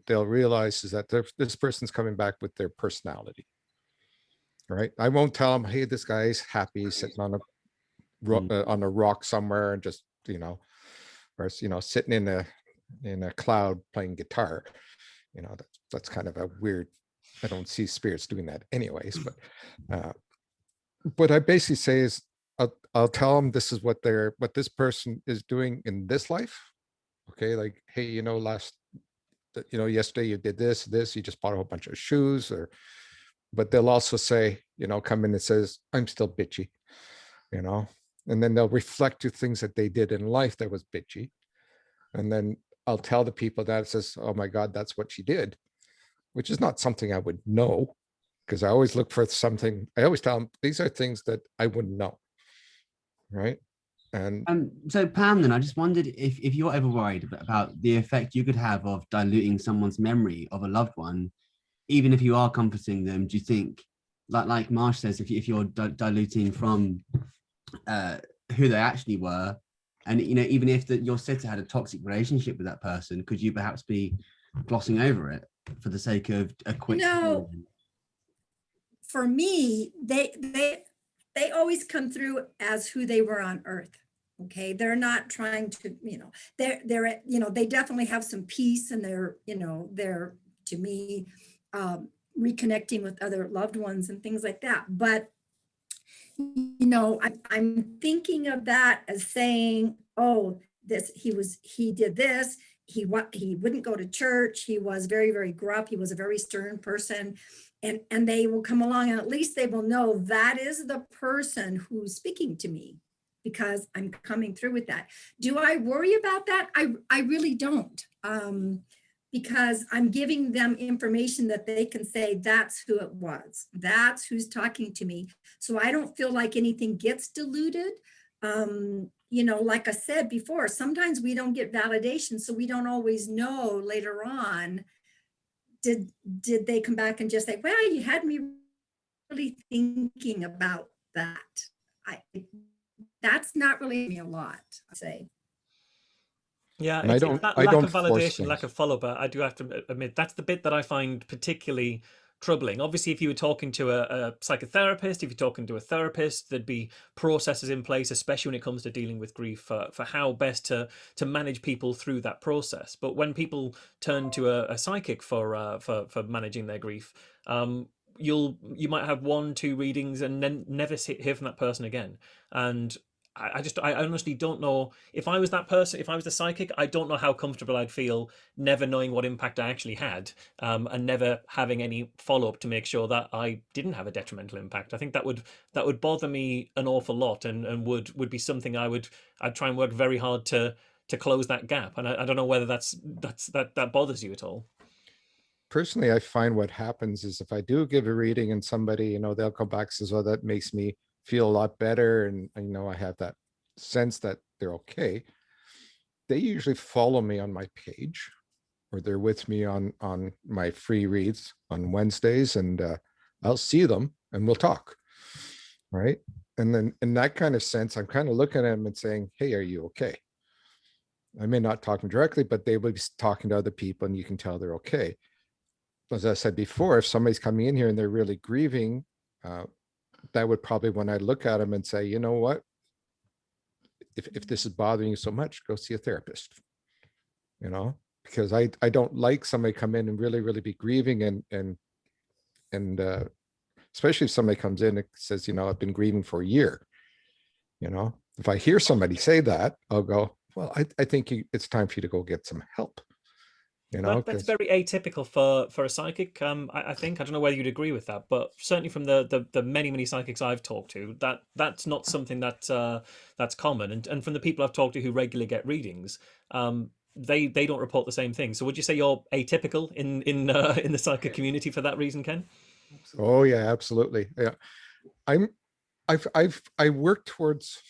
they'll realize is that this person's coming back with their personality, right? I won't tell them, hey, this guy's happy sitting on a rock somewhere and just, or sitting in a cloud playing guitar. That's kind of a weird. I don't see spirits doing that anyways. But what I basically say is, I'll tell them this is what this person is doing in this life. Okay, like, hey, yesterday you did this, you just bought a whole bunch of shoes, but they'll also say, come in and says, I'm still bitchy, and then they'll reflect to things that they did in life that was bitchy. And then I'll tell the people that, it says, oh my God, that's what she did, which is not something I would know, because I always look for something. I always tell them these are things that I wouldn't know. Right. And so Pam, then I just wondered if you're ever worried about the effect you could have of diluting someone's memory of a loved one, even if you are comforting them. Do you think, like Marsh says, if you're diluting from who they actually were, and even if your sitter had a toxic relationship with that person, could you perhaps be glossing over it for the sake of a quick? For me, they always come through as who they were on earth. Okay. They're not trying to, they definitely have some peace, and they're to me, reconnecting with other loved ones and things like that. But, I'm thinking of that as saying, oh, he did this. He wouldn't go to church. He was very, very gruff. He was a very stern person. And they will come along, and at least they will know that is the person who's speaking to me, because I'm coming through with that. Do I worry about that? I really don't, because I'm giving them information that they can say, that's who it was. That's who's talking to me. So I don't feel like anything gets diluted. Like I said before, sometimes we don't get validation, so we don't always know later on, did they come back and just say, well, you had me really thinking about that. That's not really me a lot, I'd say. Yeah, and I don't lack force of validation, things. lack of follow-up. I do have to admit that's the bit that I find particularly troubling. Obviously, if you were talking to a psychotherapist, if you're talking to a therapist, there'd be processes in place, especially when it comes to dealing with grief, for how best to manage people through that process. But when people turn to a psychic for managing their grief, you might have 1-2 readings and then never hear from that person again. And I honestly don't know, if I was that person, if I was the psychic, I don't know how comfortable I'd feel never knowing what impact I actually had, and never having any follow-up to make sure that I didn't have a detrimental impact. I think that would bother me an awful lot, and would be something I'd try and work very hard to close that gap. And I don't know whether that bothers you at all. Personally, I find what happens is, if I do give a reading and somebody, they'll come back and says, oh, that makes me feel a lot better, and I have that sense that they're okay, they usually follow me on my page, or they're with me on my free reads on Wednesdays, and I'll see them and we'll talk, right? And then in that kind of sense, I'm kind of looking at them and saying, hey, are you okay? I may not talk to them directly, but they will be talking to other people, and you can tell they're okay. As I said before, if somebody's coming in here and they're really grieving, that would probably, when I look at them and say, you know what, if this is bothering you so much, go see a therapist, because I don't like somebody come in and really, really be grieving, and especially if somebody comes in and says, I've been grieving for a year. If I hear somebody say that, I'll go, well, I think it's time for you to go get some help. That's very atypical for a psychic. I think, I don't know whether you'd agree with that, but certainly from the many psychics I've talked to, that's not something that's common. And from the people I've talked to who regularly get readings, they don't report the same thing. So would you say you're atypical in the psychic community for that reason, Ken? Oh yeah, absolutely. Yeah. I work towards,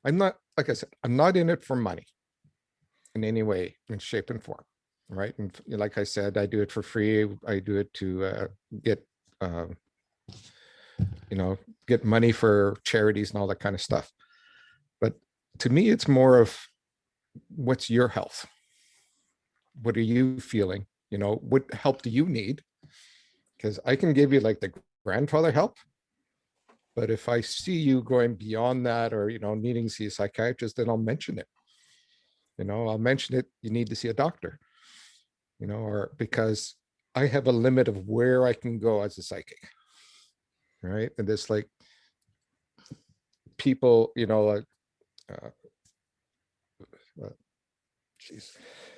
I'm not, like I said, I'm not in it for money in any way, in shape and form. Right. And like I said, I do it for free. I do it to get, get money for charities and all that kind of stuff. But to me, it's more of what's your health? What are you feeling? What help do you need? Because I can give you like the grandfather help. But if I see you going beyond that or, needing to see a psychiatrist, then I'll mention it. I'll mention it. You need to see a doctor, or because I have a limit of where I can go as a psychic. Right. And this like people,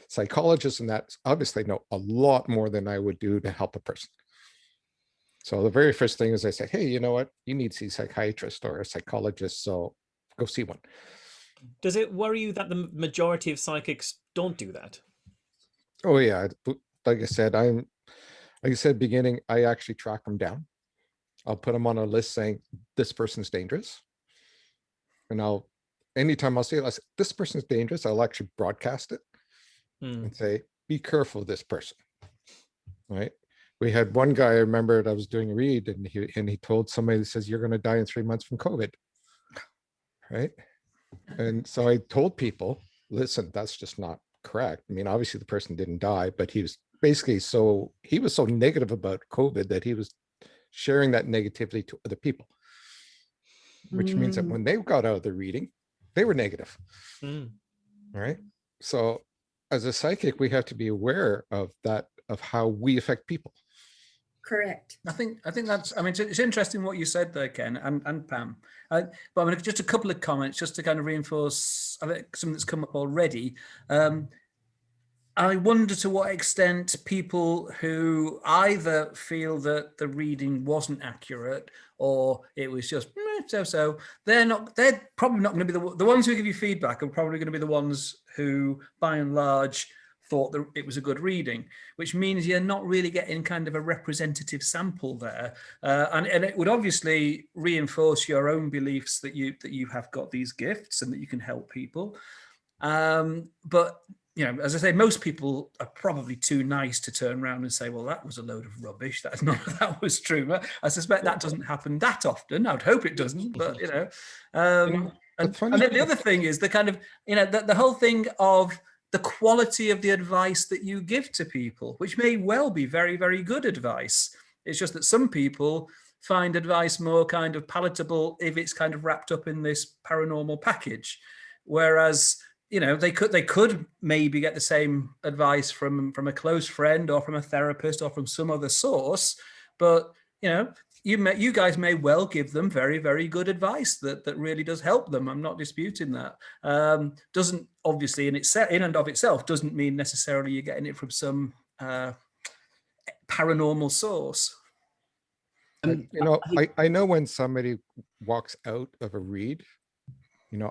psychologists and that obviously know a lot more than I would do to help a person. So the very first thing is I say, hey, you know what? You need to see a psychiatrist or a psychologist. So go see one. Does it worry you that the majority of psychics don't do that? Oh yeah. Like I said, beginning, I actually track them down. I'll put them on a list saying this person's dangerous. And anytime I'll say this person's dangerous, I'll actually broadcast it and say, be careful of this person. Right. We had one guy, I remember, I was doing a read and he told somebody that says, you're going to die in 3 months from COVID. Right. And so I told people, listen, that's just not correct. I mean, obviously the person didn't die, but he was basically he was so negative about COVID that he was sharing that negativity to other people, which means that when they got out of the reading, they were negative. Right. So as a psychic, we have to be aware of that, of how we affect people. Correct. I think that's, I mean, it's interesting what you said there, Ken and Pam. But I mean, just a couple of comments just to kind of reinforce something that's come up already. I wonder to what extent people who either feel that the reading wasn't accurate or it was just so, they're probably not going to be the ones who give you feedback are probably going to be the ones who, by and large, thought that it was a good reading, which means you're not really getting kind of a representative sample there. And it would obviously reinforce your own beliefs that you have got these gifts and that you can help people. But as I say, most people are probably too nice to turn around and say, well, that was a load of rubbish. That was true. I suspect that doesn't happen that often. I'd hope it doesn't, but and then the other thing is the kind of, the whole thing of the quality of the advice that you give to people, which may well be very, very good advice. It's just that some people find advice more kind of palatable if it's kind of wrapped up in this paranormal package. Whereas, they could maybe get the same advice from a close friend or from a therapist or from some other source, but you guys may well give them very, very good advice that really does help them. I'm not disputing that. Doesn't obviously in and of itself doesn't mean necessarily you're getting it from some paranormal source. I know when somebody walks out of a read,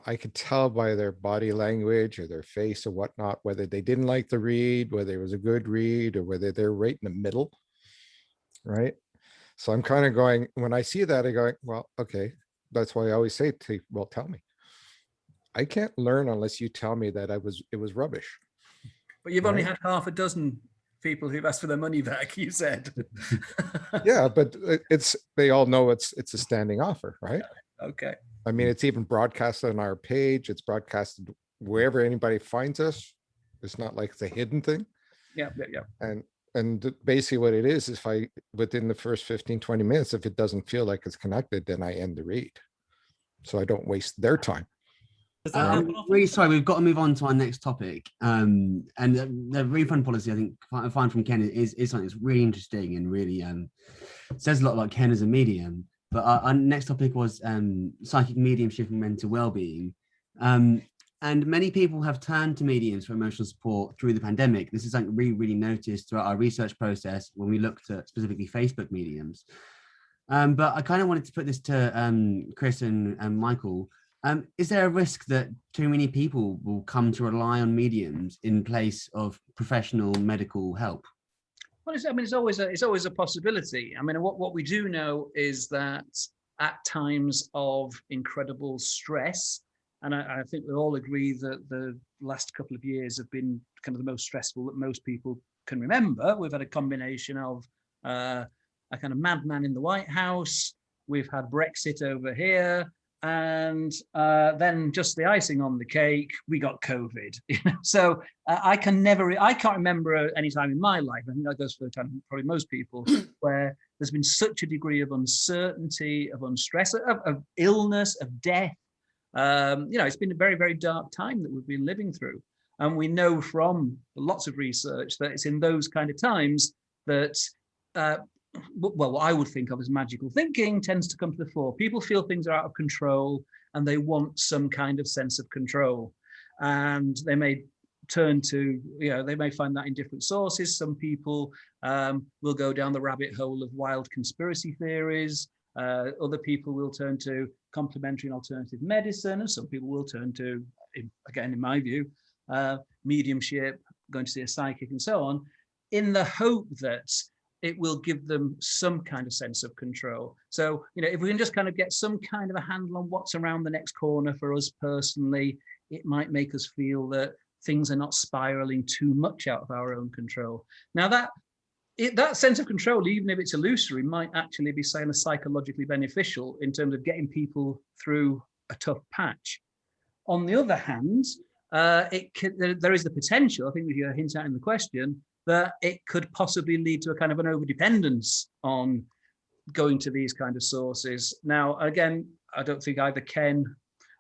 I could tell by their body language or their face or whatnot, whether they didn't like the read, whether it was a good read, or whether they're right in the middle. Right. So I'm kind of going, when I see that, I go, well, okay, that's why I always say to, well, tell me. I can't learn unless you tell me that it was rubbish. But you've only had half a dozen people who've asked for their money back, you said. Yeah, but they all know it's a standing offer, right? Okay. I mean, it's even broadcasted on our page. It's broadcasted wherever anybody finds us. It's not like it's a hidden thing. Yeah. And basically what it is if within the first 15, 20 minutes, if it doesn't feel like it's connected, then I end the read. So I don't waste their time. I'm really sorry, we've got to move on to our next topic. And the refund policy, I think, I find from Ken is something that's really interesting and really says a lot about Ken as a medium. But our next topic was psychic mediumship and mental well-being. And many people have turned to mediums for emotional support through the pandemic. This is something we really noticed throughout our research process when we looked at specifically Facebook mediums. But I kind of wanted to put this to Chris and Michael. Is there a risk that too many people will come to rely on mediums in place of professional medical help? Well, it's always a possibility. I mean, what we do know is that at times of incredible stress, and I think we all agree that the last couple of years have been kind of the most stressful that most people can remember. We've had a combination of a kind of madman in the White House. We've had Brexit over here. And then just the icing on the cake, we got COVID. So I can't remember any time in my life, I think that goes for probably most people, where there's been such a degree of uncertainty, of unstress, of illness, of death. It's been a very, very dark time that we've been living through. And we know from lots of research that it's in those kind of times that what I would think of as magical thinking tends to come to the fore. People feel things are out of control and they want some kind of sense of control. And they may turn to, they may find that in different sources. Some people will go down the rabbit hole of wild conspiracy theories. Other people will turn to complementary and alternative medicine. And some people will turn to, again, in my view, mediumship, going to see a psychic and so on, in the hope that it will give them some kind of sense of control. So, if we can just kind of get some kind of a handle on what's around the next corner for us personally, it might make us feel that things are not spiraling too much out of our own control. Now that sense of control, even if it's illusory, might actually be psychologically beneficial in terms of getting people through a tough patch. On the other hand, there is the potential, I think we hear a hint at in the question, that it could possibly lead to a kind of an overdependence on going to these kind of sources. Now, again, I don't think either Ken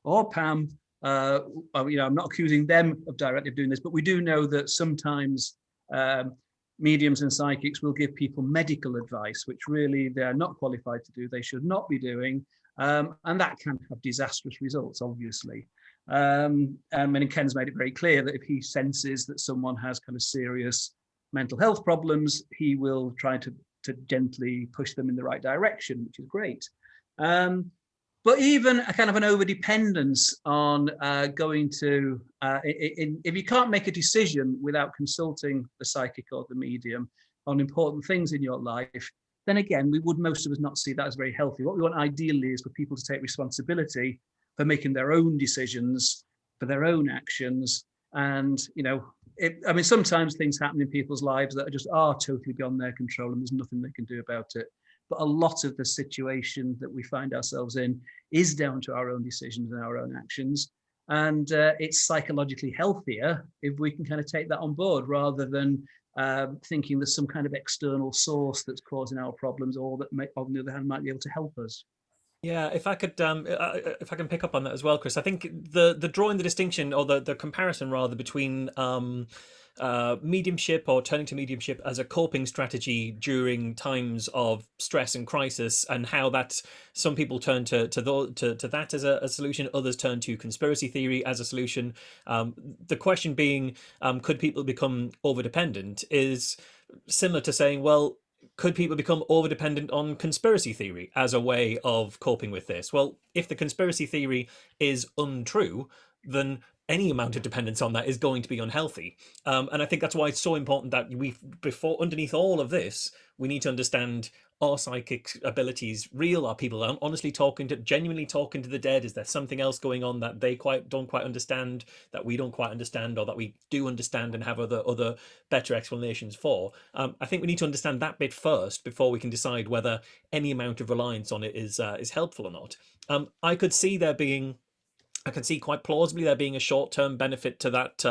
or Pam, I'm not accusing them of directly doing this, but we do know that sometimes mediums and psychics will give people medical advice, which really they're not qualified to do, they should not be doing, and that can have disastrous results, obviously. And Ken's made it very clear that if he senses that someone has kind of serious mental health problems, he will try to gently push them in the right direction, which is great. But even a kind of an overdependence on going to, if you can't make a decision without consulting the psychic or the medium on important things in your life, then again, most of us not see that as very healthy. What we want ideally is for people to take responsibility for making their own decisions, for their own actions. And, sometimes things happen in people's lives that are totally beyond their control and there's nothing they can do about it. But a lot of the situation that we find ourselves in is down to our own decisions and our own actions. And it's psychologically healthier if we can kind of take that on board rather than thinking there's some kind of external source that's causing our problems or that on the other hand might be able to help us. Yeah, if I can pick up on that as well, Chris, I think the drawing the distinction or the comparison rather between mediumship or turning to mediumship as a coping strategy during times of stress and crisis, and how that some people turn to that as a solution, others turn to conspiracy theory as a solution. The question being, could people become overdependent, is similar to saying, well, could people become overdependent on conspiracy theory as a way of coping with this? Well, if the conspiracy theory is untrue, then any amount of dependence on that is going to be unhealthy. And I think that's why it's so important that underneath all of this, we need to understand, are psychic abilities real? Are people honestly genuinely talking to the dead? Is there something else going on that they don't quite understand, that we don't quite understand, or that we do understand and have other better explanations for? I think we need to understand that bit first before we can decide whether any amount of reliance on it is helpful or not. I could see quite plausibly there being a short-term benefit to that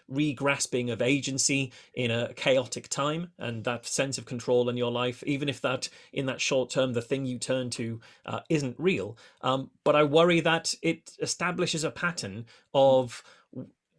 re-grasping of agency in a chaotic time, and that sense of control in your life, even if that in that short term the thing you turn to isn't real. But I worry that it establishes a pattern of,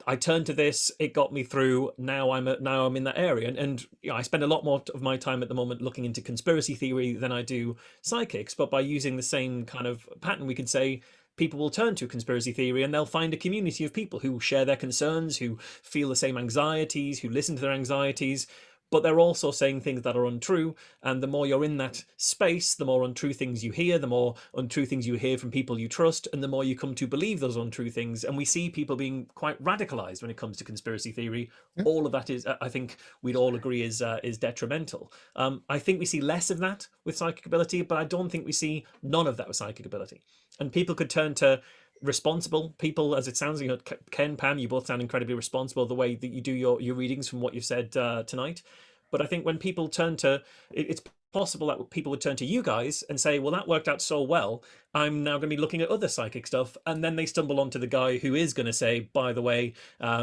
I turned to this, it got me through, now I'm in that area. And I spend a lot more of my time at the moment looking into conspiracy theory than I do psychics, but by using the same kind of pattern, we could say people will turn to conspiracy theory and they'll find a community of people who share their concerns, who feel the same anxieties, who listen to their anxieties, but they're also saying things that are untrue. And the more you're in that space, the more untrue things you hear, the more untrue things you hear from people you trust, and the more you come to believe those untrue things. And we see people being quite radicalized when it comes to conspiracy theory. Yeah. All of that is, I think we'd all agree, is detrimental. I think we see less of that with psychic ability, but I don't think we see none of that with psychic ability. And people could turn to responsible people, as it sounds, you know, Ken, Pam, you both sound incredibly responsible the way that you do your readings from what you've said tonight. But I think when people turn to, it's possible that people would turn to you guys and say, well, that worked out so well, I'm now going to be looking at other psychic stuff. And then they stumble onto the guy who is going to say, by the way,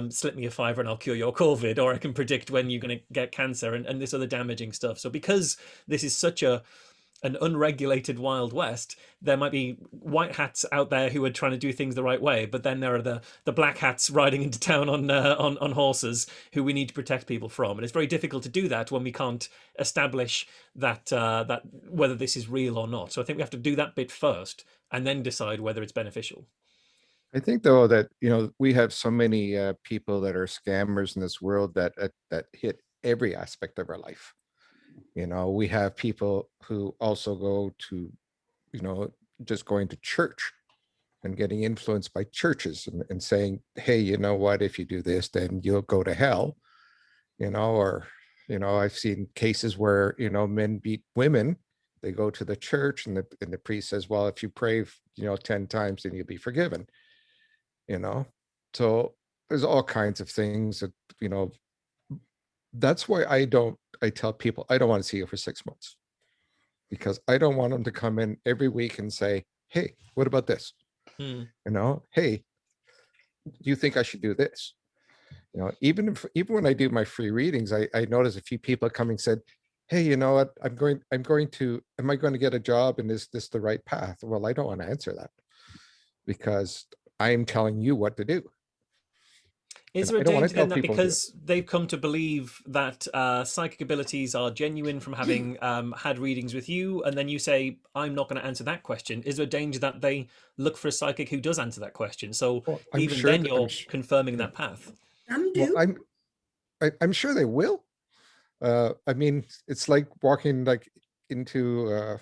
slip me a $5 and I'll cure your COVID, or I can predict when you're going to get cancer, and this other damaging stuff. So because this is such an unregulated Wild West, there might be white hats out there who are trying to do things the right way, but then there are the black hats riding into town on horses who we need to protect people from. And it's very difficult to do that when we can't establish that that whether this is real or not. So I think we have to do that bit first and then decide whether it's beneficial. I think though that, you know, we have so many people that are scammers in this world that hit every aspect of our life. You know, we have people who also go to, you know, just going to church and getting influenced by churches and saying, hey, you know what, if you do this, then you'll go to hell, you know, or, you know, I've seen cases where, you know, men beat women. They go to the church and the priest says, well, if you pray, you know, 10 times, then you'll be forgiven, you know. So there's all kinds of things that, you know, that's why I tell people, I don't want to see you for 6 months, because I don't want them to come in every week and say, hey, what about this? You know, hey, do you think I should do this? You know, even when I do my free readings, I notice a few people coming said, hey, you know what, am I going to get a job, and is this the right path? Well, I don't want to answer that, because I'm telling you what to do. Is there a danger in that because they've come to believe that psychic abilities are genuine from having had readings with you, and then you say, I'm not going to answer that question? Is there a danger that they look for a psychic who does answer that question? So well, even sure then you're confirming that path. Well, I'm sure they will. I mean, it's like walking like into,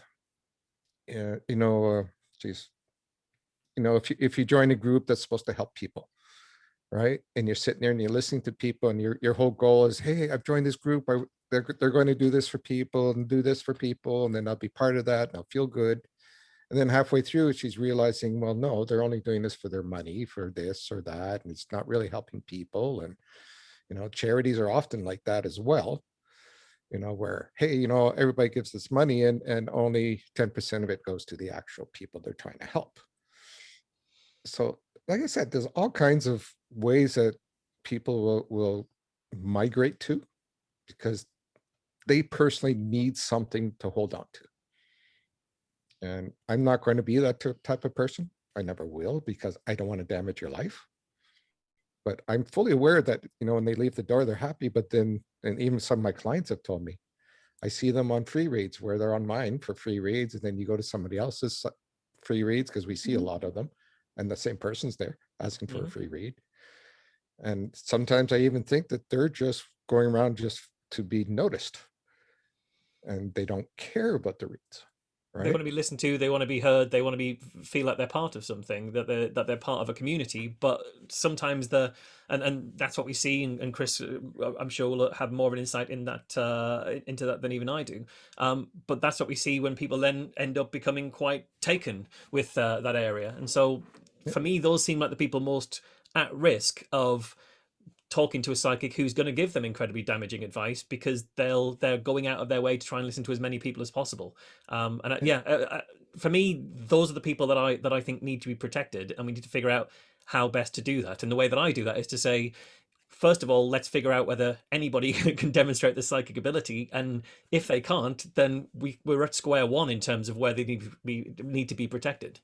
you know, geez, you know, if you join a group that's supposed to help people, right? And you're sitting there and you're listening to people, and your whole goal is, hey, I've joined this group. They're going to do this for people and do this for people, and then I'll be part of that and I'll feel good. And then halfway through, she's realizing, well, no, they're only doing this for their money, for this or that, and it's not really helping people. And you know, charities are often like that as well. You know, where, hey, you know, everybody gives this money and only 10% of it goes to the actual people they're trying to help. So, like I said, there's all kinds of ways that people will migrate to, because they personally need something to hold on to. And I'm not going to be that type of person. I never will, because I don't want to damage your life. But I'm fully aware that, you know, when they leave the door, they're happy. But then, and even some of my clients have told me, I see them on free reads where they're on mine for free reads. And then you go to somebody else's free reads, because we see a lot of them, and the same person's there asking for a free read. And sometimes I even think that they're just going around just to be noticed, and they don't care about the reads. Right? They want to be listened to. They want to be heard. They want to feel like they're part of something, that they're part of a community. But sometimes and that's what we see. And Chris, I'm sure, will have more of an insight in that into that than even I do. But that's what we see when people then end up becoming quite taken with that area. And so, for me, those seem like the people most at risk of talking to a psychic who's going to give them incredibly damaging advice, because they're going out of their way to try and listen to as many people as possible. For me, those are the people that I think need to be protected, and we need to figure out how best to do that. And the way that I do that is to say, first of all, let's figure out whether anybody can demonstrate the psychic ability, and if they can't, then we're at square one in terms of where they need to be protected.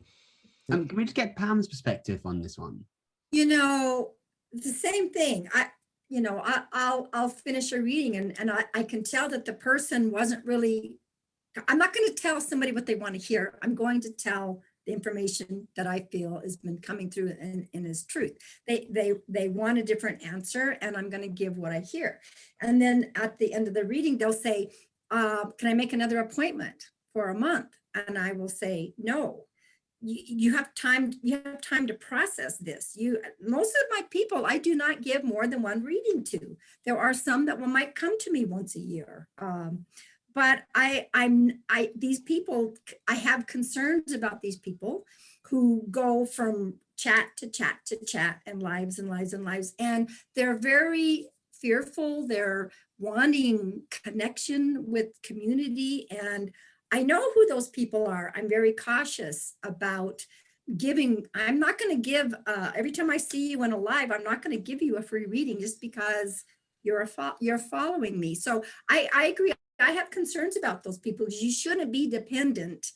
Can we just get Pam's perspective on this one? You know, the same thing. I'll finish a reading and I can tell that the person wasn't really, I'm not going to tell somebody what they want to hear. I'm going to tell the information that I feel has been coming through and is truth. They want a different answer, and I'm going to give what I hear. And then at the end of the reading, they'll say, can I make another appointment for a month? And I will say, no. You have time to process this. Most of my people, I do not give more than one reading to. There are some that might come to me once a year. But these people, I have concerns about these people who go from chat to chat to chat, and lives and lives and lives. And they're very fearful. They're wanting connection with community. And I know who those people are. I'm very cautious about giving. I'm not going to give, every time I see you in a live, I'm not going to give you a free reading just because you're following me. So I agree. I have concerns about those people. You shouldn't be dependent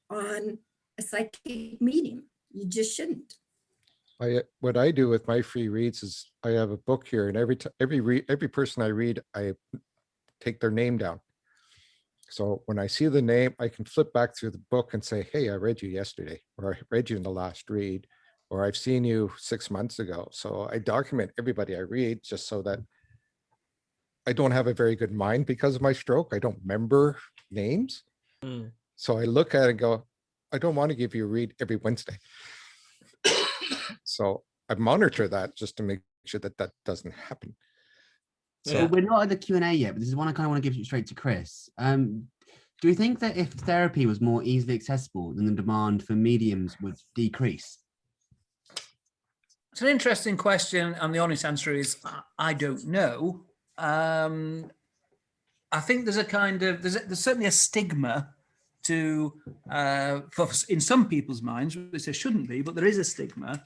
on a psychic medium. You just shouldn't. What I do with my free reads is I have a book here, and every person I read, I take their name down. So when I see the name, I can flip back through the book and say, hey, I read you yesterday, or I read you in the last read, or I've seen you 6 months ago. So I document everybody I read, just so that I don't have a very good mind because of my stroke. I don't remember names. So I look at it and go, I don't want to give you a read every Wednesday. So I monitor that just to make sure that that doesn't happen. So we're not at the Q&A yet, but this is one I kind of want to give straight to Chris. Do you think that if therapy was more easily accessible, then the demand for mediums would decrease? It's an interesting question, and the honest answer is I don't know. I think there's a kind of there's certainly a stigma to in some people's minds, which there shouldn't be, but there is a stigma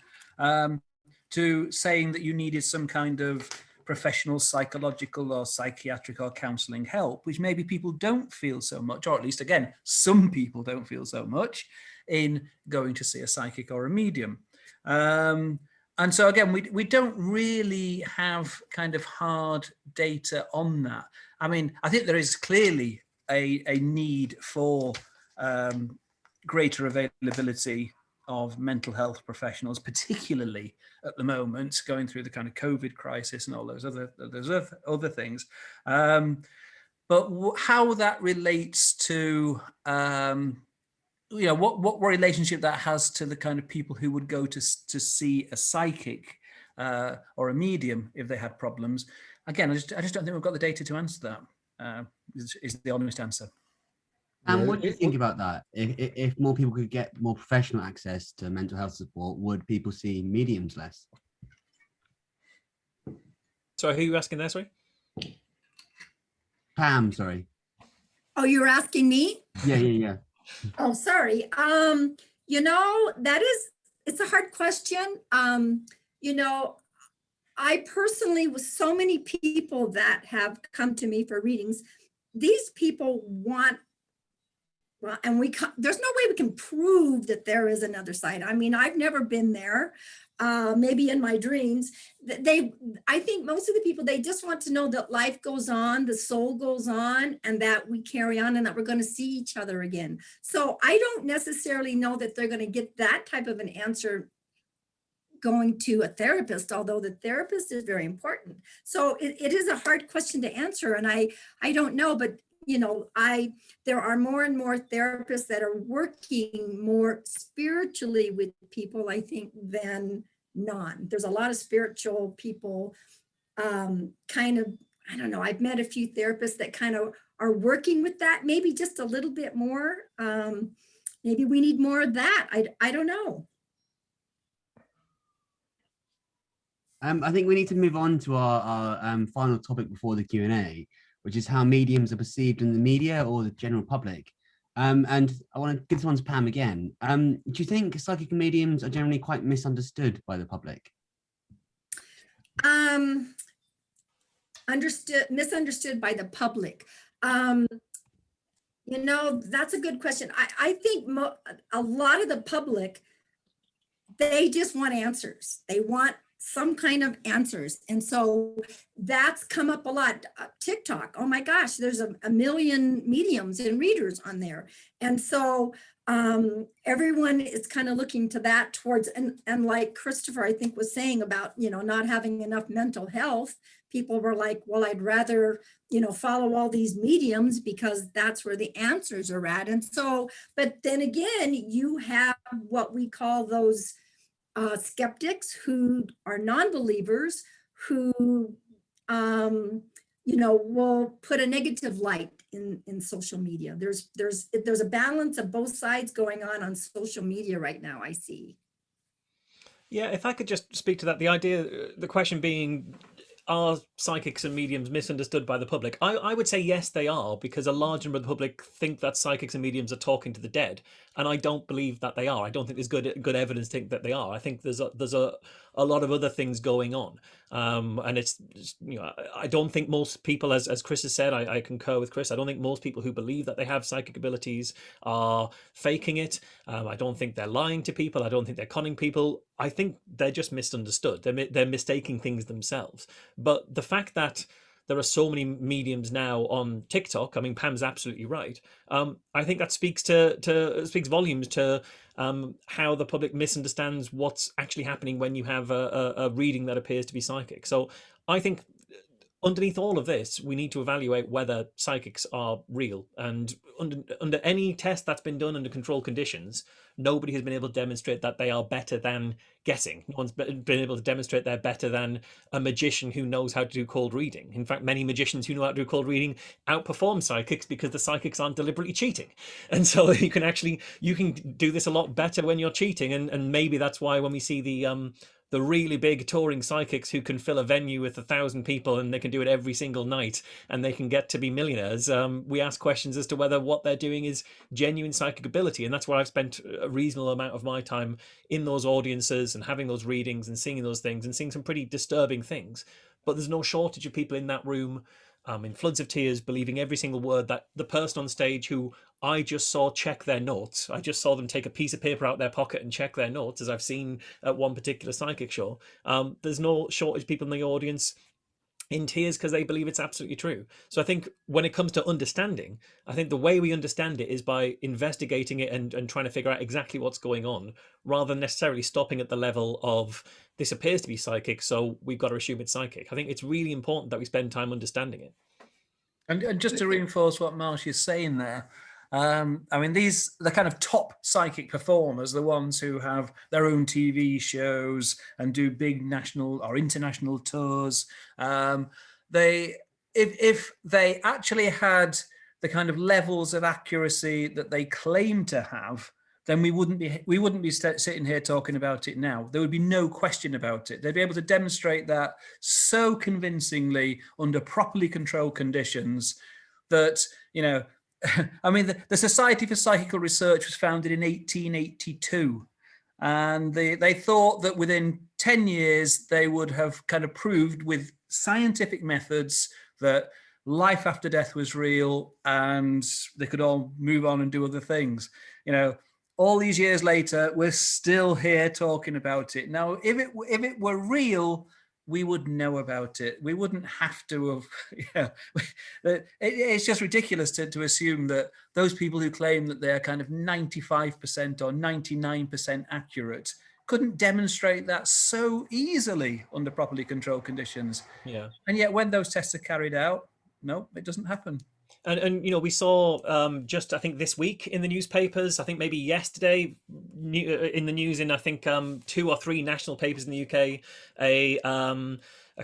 to saying that you needed some kind of professional psychological or psychiatric or counseling help, which maybe people don't feel so much, or at least again some people don't feel so much in going to see a psychic or a medium. And so again, we don't really have kind of hard data on that. I mean, I think there is clearly a need for greater availability of mental health professionals, particularly at the moment, going through the kind of COVID crisis and all those other things. But how that relates to what relationship that has to the kind of people who would go to see a psychic or a medium if they had problems. Again, I just don't think we've got the data to answer that, is the honest answer. And what do you think about that? If more people could get more professional access to mental health support, would people see mediums less? Sorry, who are you asking there, sorry? Pam, sorry. Oh, you're asking me? Yeah. Oh, sorry. It's a hard question. I personally, with so many people that have come to me for readings, these people want, well, and there's no way we can prove that there is another side. I mean, I've never been there, maybe in my dreams. I think most of the people, they just want to know that life goes on, the soul goes on, and that we carry on, and that we're going to see each other again. So I don't necessarily know that they're going to get that type of an answer going to a therapist, although the therapist is very important. So it is a hard question to answer, and I don't know, but there are more and more therapists that are working more spiritually with people, I think, than non. There's a lot of spiritual people, kind of, I don't know, I've met a few therapists that kind of are working with that, maybe just a little bit more. Maybe we need more of that. I don't know. I think we need to move on to our final topic before the Q&A, which is how mediums are perceived in the media or the general public. And I want to give this one to Pam again. Do you think psychic mediums are generally quite misunderstood by the public? Misunderstood by the public. That's a good question. I think a lot of the public, they just want answers. They want some kind of answers. And so that's come up a lot. TikTok, oh my gosh, there's a million mediums and readers on there. And so everyone is kind of looking to that towards, and like Christopher, I think, was saying about, not having enough mental health, people were like, well, I'd rather, follow all these mediums because that's where the answers are at. And so, but then again, you have what we call those skeptics who are non-believers who, will put a negative light in social media. There's a balance of both sides going on social media right now, I see. Yeah, if I could just speak to that, the question being, are psychics and mediums misunderstood by the public? I would say yes, they are, because a large number of the public think that psychics and mediums are talking to the dead, and I don't believe that they are. I don't think there's good evidence to think that they are. I think there's a lot of other things going on, and it's I don't think most people, as Chris has said, I concur with Chris. I don't think most people who believe that they have psychic abilities are faking it. I don't think they're lying to people. I don't think they're conning people. I think they're just misunderstood. They're mistaking things themselves. But the fact that there are so many mediums now on TikTok, I mean, Pam's absolutely right. I think that speaks volumes to how the public misunderstands what's actually happening when you have a reading that appears to be psychic. So I think underneath all of this, we need to evaluate whether psychics are real. And under any test that's been done under controlled conditions, nobody has been able to demonstrate that they are better than guessing. No one's been able to demonstrate they're better than a magician who knows how to do cold reading. In fact, many magicians who know how to do cold reading outperform psychics because the psychics aren't deliberately cheating. And so you can do this a lot better when you're cheating. And maybe that's why when we see the really big touring psychics who can fill a venue with 1,000 people and they can do it every single night and they can get to be millionaires, we ask questions as to whether what they're doing is genuine psychic ability. And that's why I've spent a reasonable amount of my time in those audiences and having those readings and seeing those things and seeing some pretty disturbing things. But there's no shortage of people in that room in floods of tears, believing every single word that the person on stage who I just saw check their notes. I just saw them take a piece of paper out their pocket and check their notes, as I've seen at one particular psychic show. There's no shortage of people in the audience in tears because they believe it's absolutely true. So I think when it comes to understanding, I think the way we understand it is by investigating it and trying to figure out exactly what's going on, rather than necessarily stopping at the level of this appears to be psychic, so we've got to assume it's psychic. I think it's really important that we spend time understanding it. And just to reinforce what Marsh is saying there, I mean, the kind of top psychic performers, the ones who have their own TV shows and do big national or international tours, if they actually had the kind of levels of accuracy that they claim to have, then we wouldn't be sitting here talking about it now. There would be no question about it. They'd be able to demonstrate that so convincingly under properly controlled conditions that, I mean, the Society for Psychical Research was founded in 1882, and they thought that within 10 years they would have kind of proved with scientific methods that life after death was real and they could all move on and do other things. All these years later, we're still here talking about it. Now, if it were real, we would know about it. We wouldn't have to have, it's just ridiculous to assume that those people who claim that they're kind of 95% or 99% accurate couldn't demonstrate that so easily under properly controlled conditions. Yeah. And yet when those tests are carried out, no, it doesn't happen. And we saw just I think this week in the newspapers, I think maybe yesterday in the news in I think 2 or 3 national papers in the UK, a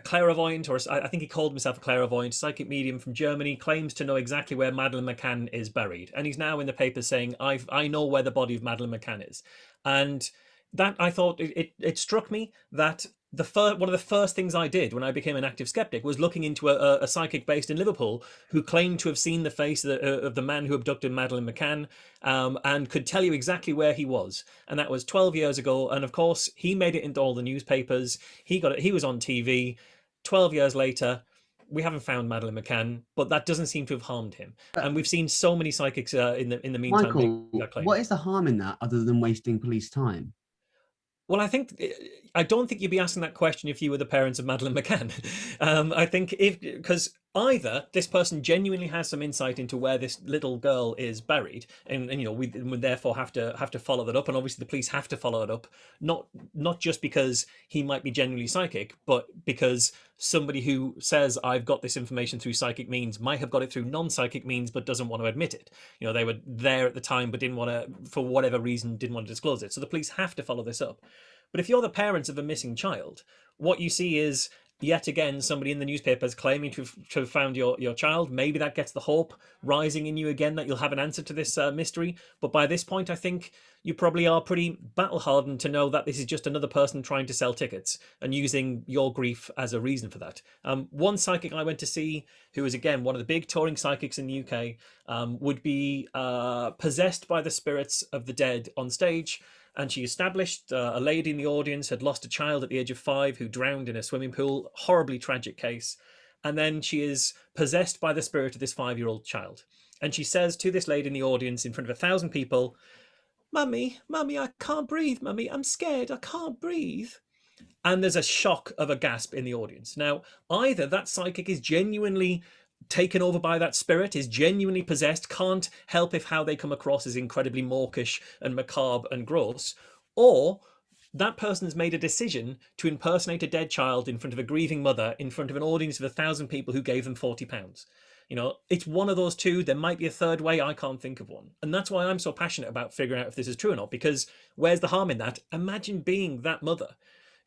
clairvoyant, or I think he called himself a clairvoyant, psychic medium from Germany, claims to know exactly where Madeleine McCann is buried, and he's now in the papers saying I know where the body of Madeleine McCann is. And that, I thought it struck me that one of the first things I did when I became an active skeptic was looking into a psychic based in Liverpool who claimed to have seen the face of the man who abducted Madeleine McCann, and could tell you exactly where he was. And that was 12 years ago. And of course, he made it into all the newspapers. He was on TV. 12 years later, we haven't found Madeleine McCann, but that doesn't seem to have harmed him. And we've seen so many psychics in the meantime. Michael, what is the harm in that other than wasting police time? Well, I don't think you'd be asking that question if you were the parents of Madeleine McCann. I think because either this person genuinely has some insight into where this little girl is buried, and we would therefore have to follow that up, and obviously the police have to follow it up, not just because he might be genuinely psychic, but because somebody who says I've got this information through psychic means might have got it through non-psychic means but doesn't want to admit it. They were there at the time but didn't want to, for whatever reason, didn't want to disclose it. So the police have to follow this up. But if you're the parents of a missing child, what you see is yet again somebody in the newspapers claiming to have found your child. Maybe that gets the hope rising in you again that you'll have an answer to this mystery. But by this point, I think you probably are pretty battle hardened to know that this is just another person trying to sell tickets and using your grief as a reason for that. One psychic I went to see, who is again one of the big touring psychics in the UK, would be possessed by the spirits of the dead on stage. And she established a lady in the audience had lost a child at the age of 5 who drowned in a swimming pool. Horribly tragic case. And then she is possessed by the spirit of this 5-year-old child. And she says to this lady in the audience in front of 1,000 people, Mummy, I can't breathe, Mummy, I'm scared, I can't breathe. And there's a shock of a gasp in the audience. Now, either that psychic is genuinely taken over by that spirit, is genuinely possessed, can't help if how they come across is incredibly mawkish and macabre and gross, or that person's made a decision to impersonate a dead child in front of a grieving mother in front of an audience of 1,000 people who gave them £40. It's one of those two. There might be a third way. I can't think of one. And that's why I'm so passionate about figuring out if this is true or not, because where's the harm in that? Imagine being that mother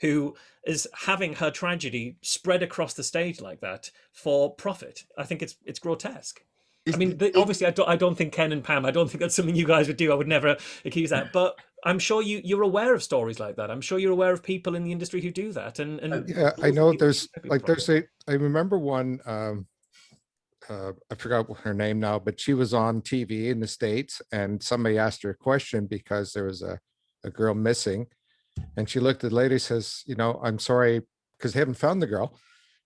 who is having her tragedy spread across the stage like that for profit. I think it's grotesque. I mean, obviously, I don't think Ken and Pam, I don't think that's something you guys would do. I would never accuse that. But I'm sure you're aware of stories like that. I'm sure you're aware of people in the industry who do that. And Yeah, I know I remember one, I forgot her name now, but she was on TV in the States and somebody asked her a question because there was a girl missing. And she looked at the lady, says, I'm sorry, because they haven't found the girl.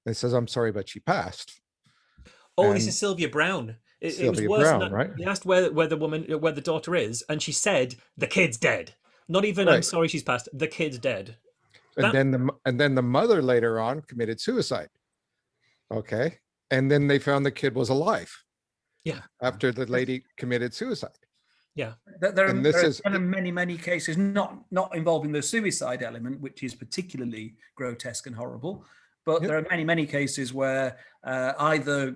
And says, I'm sorry, but she passed. Oh, And this is Sylvia Brown. It was Sylvia worse than Brown, that. right? They asked where the daughter is, and she said, the kid's dead. Not even, I'm Right. sorry she's passed, the kid's dead. And then the mother later on committed suicide. Okay. And then they found the kid was alive. Yeah. After the lady committed suicide. Yeah. There And are this is- many cases, not involving the suicide element, which is particularly grotesque and horrible, but Yep. there are many cases where either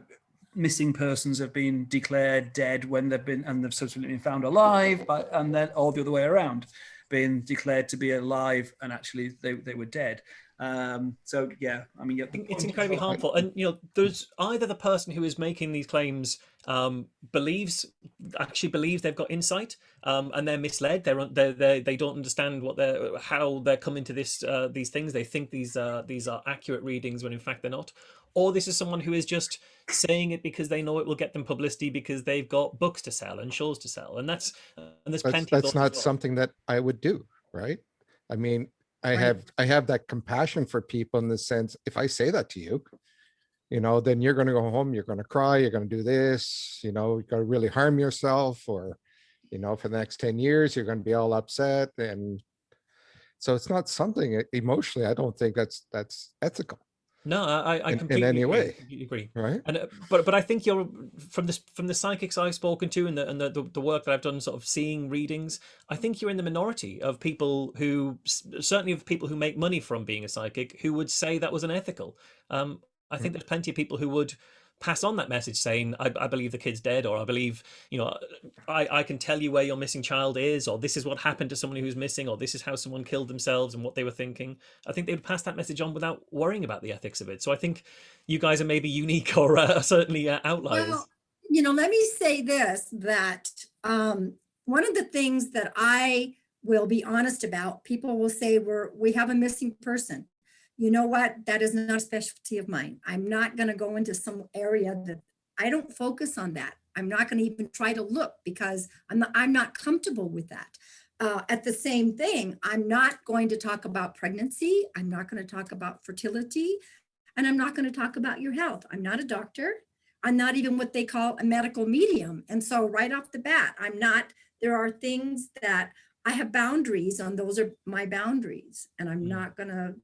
missing persons have been declared dead when they've subsequently been found alive, and then or the other way around, being declared to be alive and actually they were dead. So yeah, I mean, It's incredibly harmful, and there's either the person who is making these claims believes they've got insight, and they're misled. They don't understand how they're coming to these things. They think these are accurate readings when in fact they're not. Or this is someone who is just saying it because they know it will get them publicity because they've got books to sell and shows to sell, and there's plenty. That's not something that I would do, right? I mean, I have that compassion for people in the sense, if I say that to you, then you're going to go home, you're going to cry, you're going to do this, you're going to really harm yourself, or, for the next 10 years, you're going to be all upset. And so it's not something emotionally, I don't think that's ethical. No, I completely in any way, agree. Right. And but I think you're from the psychics I've spoken to and the work that I've done, sort of seeing readings. I think you're in the minority of people who, certainly of people who make money from being a psychic, who would say that was unethical. I think there's plenty of people who would pass on that message saying, I believe the kid's dead, or I believe, I can tell you where your missing child is, or this is what happened to someone who's missing, or this is how someone killed themselves and what they were thinking. I think they would pass that message on without worrying about the ethics of it. So I think you guys are maybe unique or certainly outliers. Well, let me say this, that one of the things that I will be honest about, people will say we have a missing person. You know what? That is not a specialty of mine. I'm not going to go into some area that I don't focus on that. I'm not going to even try to look because I'm not comfortable with that. At the same thing, I'm not going to talk about pregnancy. I'm not going to talk about fertility, and I'm not going to talk about your health. I'm not a doctor. I'm not even what they call a medical medium. And so right off the bat, there are things that I have boundaries, and those are my boundaries, and I'm not gonna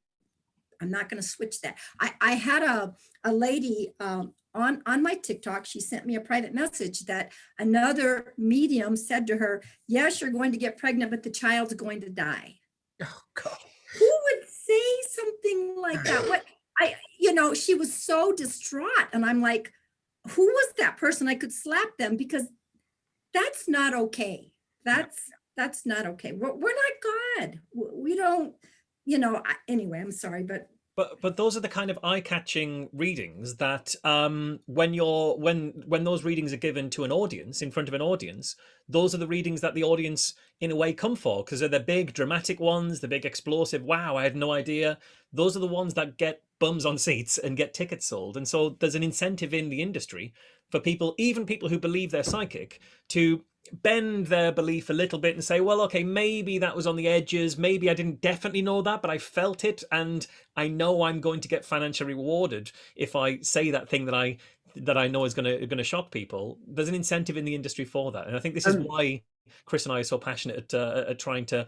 switch that. I had a lady on my TikTok. She sent me a private message that another medium said to her, yes, you're going to get pregnant, but the child's going to die. Oh God. Who would say something like that? What she was so distraught, and I'm like, who was that person? I could slap them, because that's not okay. That's not okay. We're not God. We don't, anyway, I'm sorry, but those are the kind of eye-catching readings that when those readings are given to an audience, in front of an audience, those are the readings that the audience in a way come for, because they're the big dramatic ones, the big explosive, wow, I had no idea. Those are the ones that get bums on seats and get tickets sold. And so there's an incentive in the industry for people, even people who believe they're psychic, to bend their belief a little bit and say, well, okay, maybe that was on the edges, maybe I didn't definitely know that, but I felt it, and I know I'm going to get financially rewarded if I say that thing that I know is going to shock people. There's an incentive in the industry for that, and I think this is why Chris and I are so passionate at trying to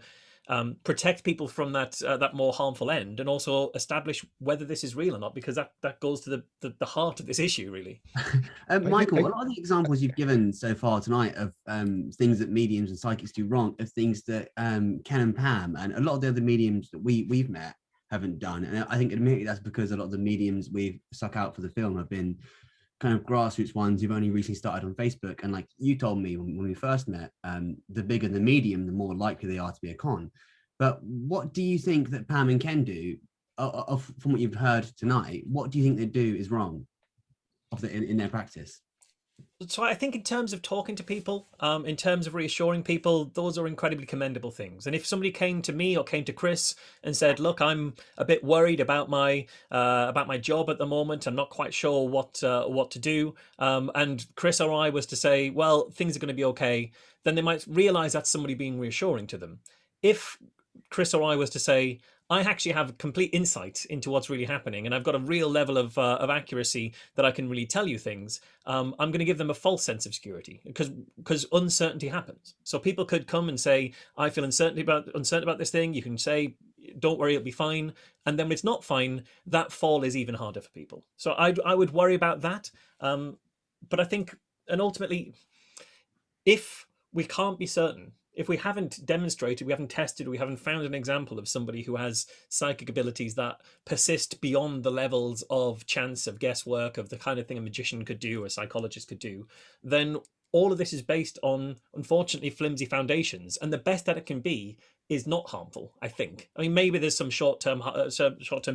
protect people from that more harmful end, and also establish whether this is real or not, because that goes to the heart of this issue, really. Michael, a lot of the examples you've given so far tonight of things that mediums and psychics do wrong are things that Ken and Pam and a lot of the other mediums that we've met haven't done. And I think admittedly that's because a lot of the mediums we've suck out for the film have been kind of grassroots ones who've only recently started on Facebook. And like you told me when we first met, the bigger the medium, the more likely they are to be a con. But what do you think that Pam and Ken do, from what you've heard tonight, what do you think they do is wrong in their practice? So I think in terms of talking to people, in terms of reassuring people, those are incredibly commendable things. And if somebody came to me or came to Chris and said, look, I'm a bit worried about my job at the moment, I'm not quite sure what to do, and Chris or I was to say, well, things are going to be okay, then they might realize that's somebody being reassuring to them. If Chris or I was to say, I actually have complete insight into what's really happening, and I've got a real level of accuracy that I can really tell you things, I'm going to give them a false sense of security, because uncertainty happens. So people could come and say, I feel uncertain about this thing. You can say, don't worry, it'll be fine. And then when it's not fine, that fall is even harder for people. So I would worry about that. But I think, and ultimately, if we can't be certain, if we haven't demonstrated, we haven't tested, we haven't found an example of somebody who has psychic abilities that persist beyond the levels of chance, of guesswork, of the kind of thing a magician could do or a psychologist could do, then all of this is based on, unfortunately, flimsy foundations. And the best that it can be is not harmful, I think. I mean, maybe there's some short-term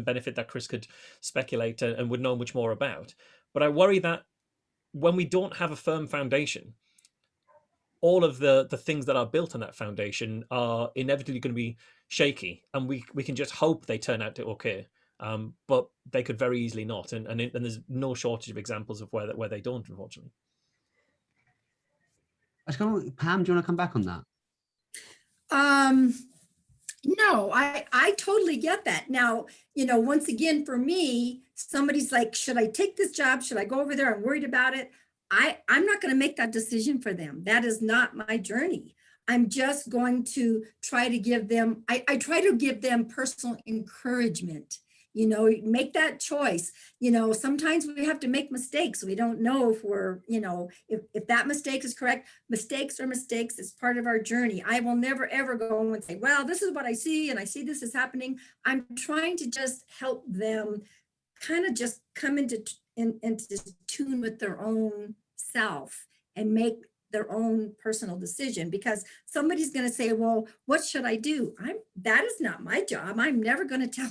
benefit that Chris could speculate and would know much more about. But I worry that when we don't have a firm foundation, all of the things that are built on that foundation are inevitably going to be shaky, and we can just hope they turn out to okay, but they could very easily not, and there's no shortage of examples of where they don't, unfortunately. Pam, do you want to come back on that? No, I totally get that. Now, once again, for me, somebody's like, should I take this job? Should I go over there? I'm worried about it. I'm not going to make that decision for them. That is not my journey. I'm just going to try to give them, I try to give them personal encouragement, make that choice. Sometimes we have to make mistakes. We don't know if we're, if that mistake is correct. Mistakes are mistakes. It's part of our journey. I will never, ever go and say, well, this is what I see, and I see this is happening. I'm trying to just help them kind of just come into tune with their own self and make their own personal decision, because somebody's going to say, well, what should I do? That is not my job. I'm never going to tell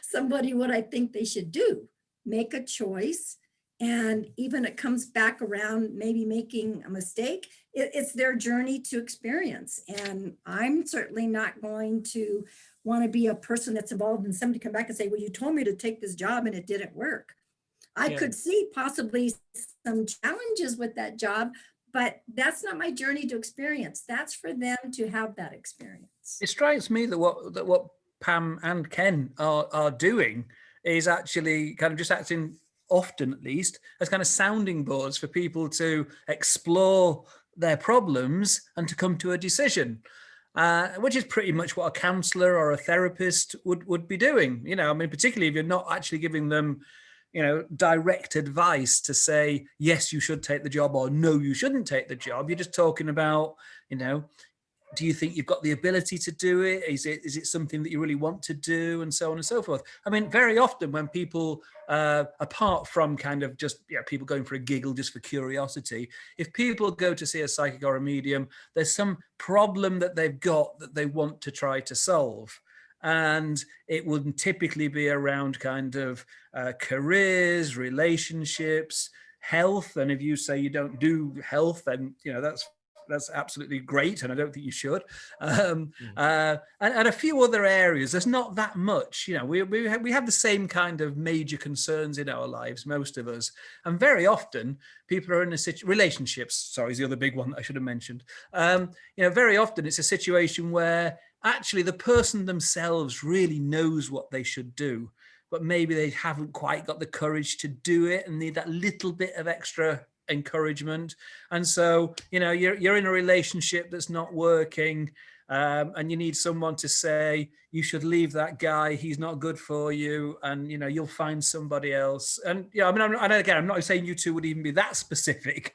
somebody what I think they should do. Make a choice, and even it comes back around maybe making a mistake, it's their journey to experience. And I'm certainly not going to want to be a person that's involved in somebody come back and say, well, you told me to take this job and it didn't work. I could see possibly some challenges with that job, but that's not my journey to experience. That's for them to have that experience. It strikes me that what Pam and Ken are doing is actually kind of just acting, often at least, as kind of sounding boards for people to explore their problems and to come to a decision. which is pretty much what a counselor or a therapist would be doing. I mean, particularly if you're not actually giving them, direct advice to say, yes, you should take the job, or no, you shouldn't take the job. You're just talking about, do you think you've got the ability to do it? Is it something that you really want to do, and so on and so forth? I mean, very often when people, apart from kind of just people going for a giggle just for curiosity, if people go to see a psychic or a medium, there's some problem that they've got that they want to try to solve. And it would typically be around kind of careers, relationships, health. And if you say you don't do health, then that's absolutely great, and I don't think you should. And a few other areas. There's not that much. We have the same kind of major concerns in our lives, most of us, and very often people are in relationships. Sorry, is the other big one that I should have mentioned. Very often it's a situation where actually the person themselves really knows what they should do, but maybe they haven't quite got the courage to do it and need that little bit of extra encouragement. And so, you're in a relationship that's not working, and you need someone to say, you should leave that guy, he's not good for you, and you'll find somebody else. And I mean, I'm not saying you two would even be that specific.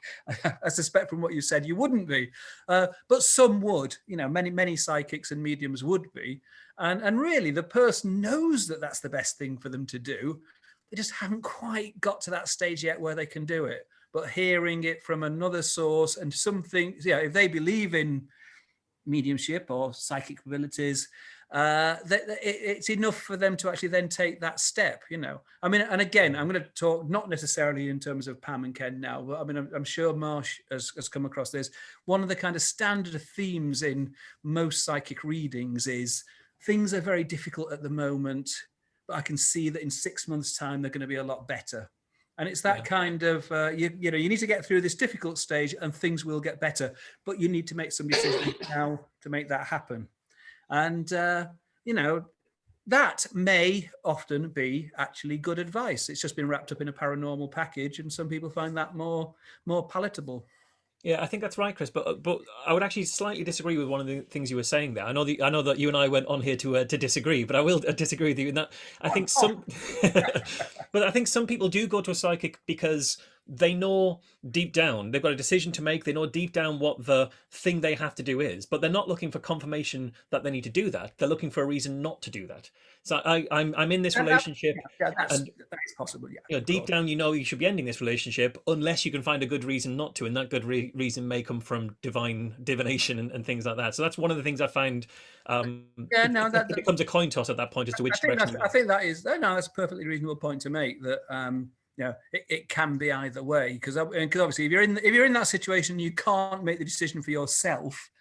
I suspect from what you said you wouldn't be, but some would. Many psychics and mediums would be, and really the person knows that that's the best thing for them to do. They just haven't quite got to that stage yet where they can do it. But hearing it from another source and something, if they believe in mediumship or psychic abilities, it's enough for them to actually then take that step. I mean, and again, I'm going to talk not necessarily in terms of Pam and Ken now, but I mean, I'm sure Marsh has come across this. One of the kind of standard themes in most psychic readings is things are very difficult at the moment, but I can see that in 6 months' time they're going to be a lot better. And it's that kind of, you need to get through this difficult stage and things will get better, but you need to make some decisions now to make that happen. And, that may often be actually good advice. It's just been wrapped up in a paranormal package, and some people find that more palatable. Yeah, I think that's right, Chris. But I would actually slightly disagree with one of the things you were saying there. I know that you and I went on here to disagree, but I will disagree with you in that. I think but I think some people do go to a psychic because they know deep down they've got a decision to make. They know deep down what the thing they have to do is, but they're not looking for confirmation that they need to do that. They're looking for a reason not to do that. So I'm in this relationship, that is possible. Yeah, deep down, you should be ending this relationship unless you can find a good reason not to, and that good reason may come from divination and things like that. So that's one of the things I find. It becomes a coin toss at that point as to which direction. I think that's a perfectly reasonable point to make. That it can be either way, because obviously if you're in that situation, you can't make the decision for yourself,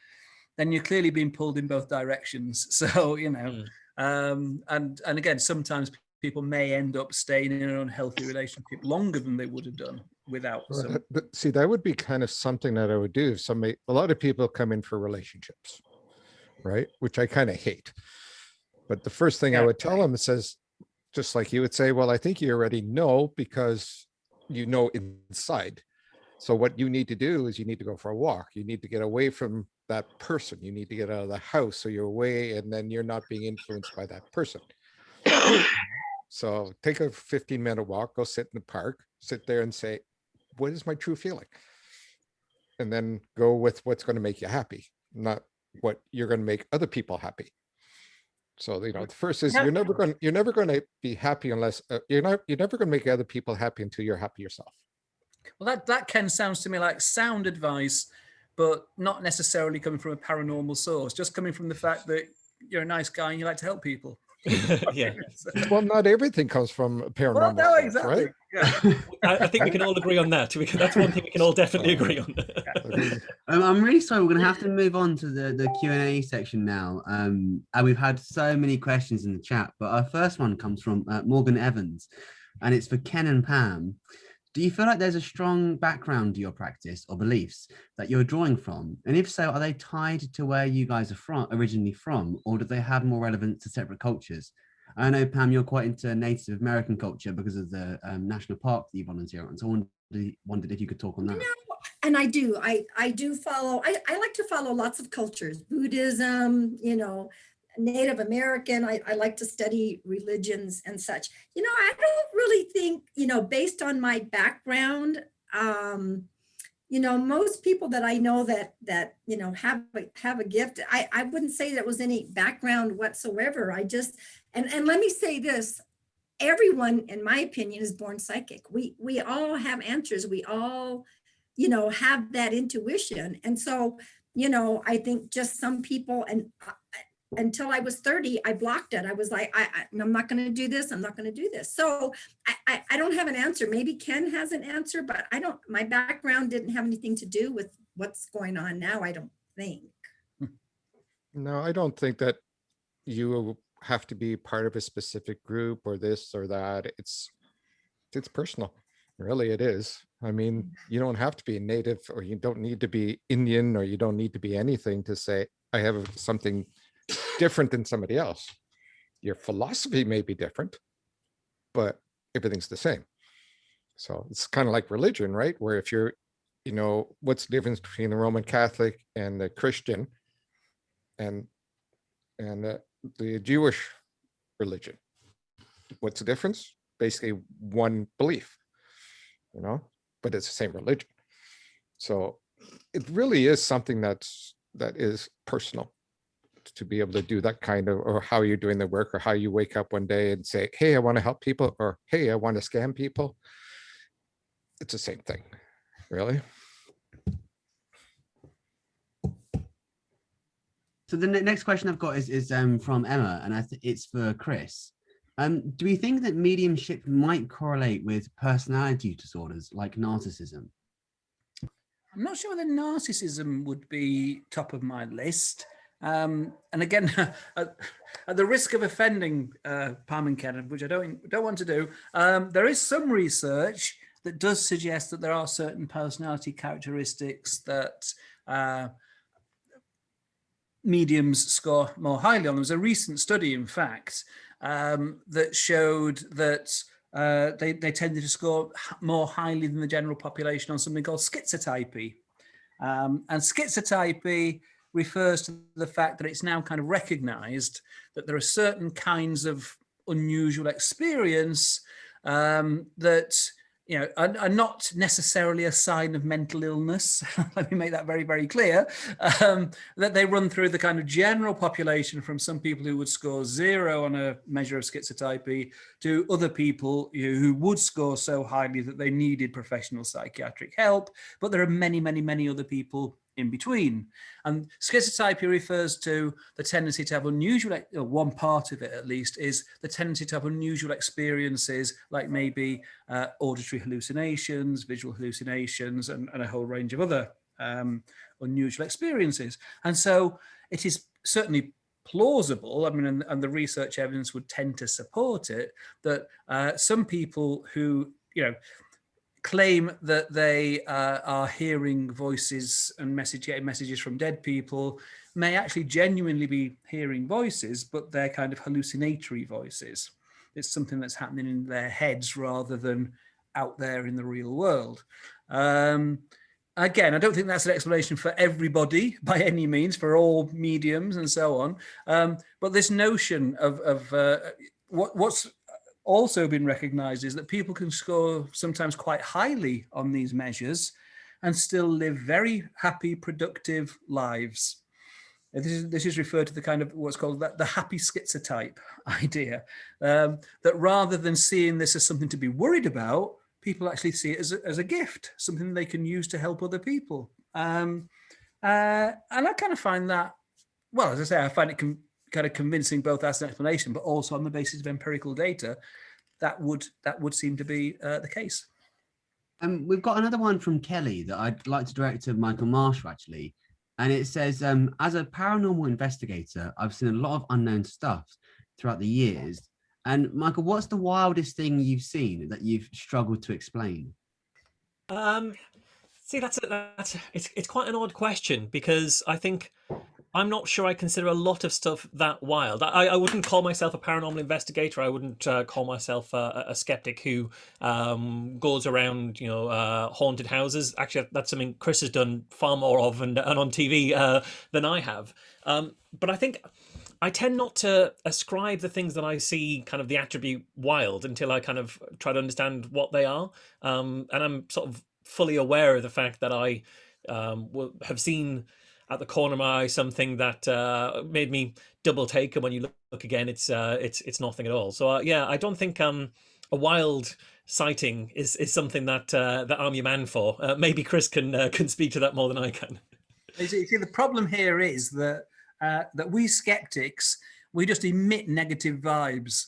then you're clearly being pulled in both directions. So and again, sometimes people may end up staying in an unhealthy relationship longer than they would have done without. See, that would be kind of something that I would do if a lot of people come in for relationships, right? Which I kind of hate. But the first thing I would tell them, it says, just like you would say, well, I think you already know because you know inside. So what you need to do is you need to go for a walk. You need to get away from that person. You need to get out of the house so you're away, and then you're not being influenced by that person. So take a 15-minute walk, go sit in the park, sit there and say, what is my true feeling? And then go with what's going to make you happy, not what you're going to make other people happy. So, the first is you're never going to be happy unless you're never going to make other people happy until you're happy yourself. Well, that Ken sounds to me like sound advice, but not necessarily coming from a paranormal source, just coming from the fact that you're a nice guy and you like to help people. Yeah. Well, not everything comes from a paranormal. Well, no, source, exactly. right? Yeah. I think we can all agree on that. That's one thing we can all definitely agree on. I'm really sorry. We're going to have to move on to the Q&A section now. And we've had so many questions in the chat, but our first one comes from Morgan Evans, and it's for Ken and Pam. Do you feel like there's a strong background to your practice or beliefs that you're drawing from? And if so, are they tied to where you guys are originally from, or do they have more relevance to separate cultures? I know, Pam, you're quite into Native American culture because of the national park that you volunteer on. So I wondered if you could talk on that. And I do. I do follow, I like to follow lots of cultures, Buddhism, Native American. I like to study religions and such. I don't really think, based on my background, most people that I know that have a gift, I wouldn't say there was any background whatsoever. I just, and let me say this, everyone, in my opinion, is born psychic. We all have answers. We all, have that intuition. And so, I think just some people, and until I was 30, I blocked it. I was like, I'm not going to do this. I'm not going to do this. So I don't have an answer. Maybe Ken has an answer, but my background didn't have anything to do with what's going on now, I don't think. No, I don't think that you have to be part of a specific group or this or that. It's personal. Really, it is. I mean, you don't have to be a native, or you don't need to be Indian, or you don't need to be anything to say, I have something different than somebody else. Your philosophy may be different, but everything's the same. So it's kind of like religion, right? Where if you're, what's the difference between the Roman Catholic and the Christian and the Jewish religion? What's the difference? Basically one belief, but it's the same religion. So it really is something that is personal, to be able to do that kind of, or how you're doing the work, or how you wake up one day and say, hey, I want to help people, or hey, I want to scam people. It's the same thing, really. So the next question I've got is from Emma, and it's for Chris. Do we think that mediumship might correlate with personality disorders like narcissism? I'm not sure whether narcissism would be top of my list. And again, at the risk of offending Pam and Ken, which I don't want to do, there is some research that does suggest that there are certain personality characteristics that mediums score more highly on. There was a recent study, in fact, that showed that they tended to score more highly than the general population on something called schizotypy. And schizotypy refers to the fact that it's now kind of recognized that there are certain kinds of unusual experience that are not necessarily a sign of mental illness. Let me make that very, very clear. That they run through the kind of general population, from some people who would score 0 on a measure of schizotypy to other people who would score so highly that they needed professional psychiatric help. But there are many, many, many other people in between. And schizotypy refers to the tendency to have unusual, one part of it at least, is the tendency to have unusual experiences, like maybe auditory hallucinations, visual hallucinations, and a whole range of other unusual experiences. And so it is certainly plausible, I mean, and the research evidence would tend to support it, that some people who, claim that they are hearing voices and getting messages from dead people may actually genuinely be hearing voices, but they're kind of hallucinatory voices. It's something that's happening in their heads rather than out there in the real world. Again, I don't think that's an explanation for everybody by any means, for all mediums and so on. But this notion of what's also been recognized is that people can score sometimes quite highly on these measures and still live very happy, productive lives. This is referred to the kind of what's called the happy schizotype idea, that rather than seeing this as something to be worried about, people actually see it as a gift, something they can use to help other people. And I kind of find that, well, as I say, I find it kind of convincing, both as an explanation, but also on the basis of empirical data, that would seem to be the case. We've got another one from Kelly that I'd like to direct to Michael Marshall, actually. And it says, as a paranormal investigator, I've seen a lot of unknown stuff throughout the years. And Michael, what's the wildest thing you've seen that you've struggled to explain? See, it's quite an odd question, because I think I'm not sure I consider a lot of stuff that wild. I wouldn't call myself a paranormal investigator. I wouldn't call myself a skeptic who goes around, haunted houses. Actually, that's something Chris has done far more of and on TV than I have. But I think I tend not to ascribe the things that I see kind of the attribute wild until I kind of try to understand what they are. And I'm sort of fully aware of the fact that I have seen at the corner of my eye something that made me double take, and when you look again, it's nothing at all. So yeah, I don't think a wild sighting is something that that I'm your man for. Maybe Chris can speak to that more than I can. You see, the problem here is that that we skeptics, we just emit negative vibes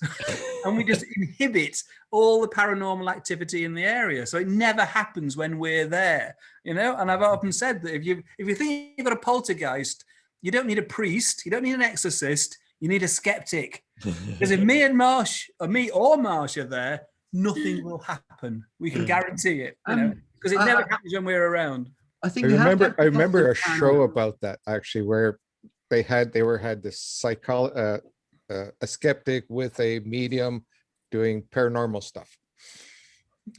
and we just inhibit all the paranormal activity in the area. So it never happens when we're there, And I've often said that if you think you've got a poltergeist, you don't need a priest, you don't need an exorcist, you need a skeptic. Because if me and Marsh, or me or Marsh are there, nothing will happen. We can guarantee it, because it never happens when we're around. I think I remember a show about that actually, where they had this a skeptic with a medium doing paranormal stuff,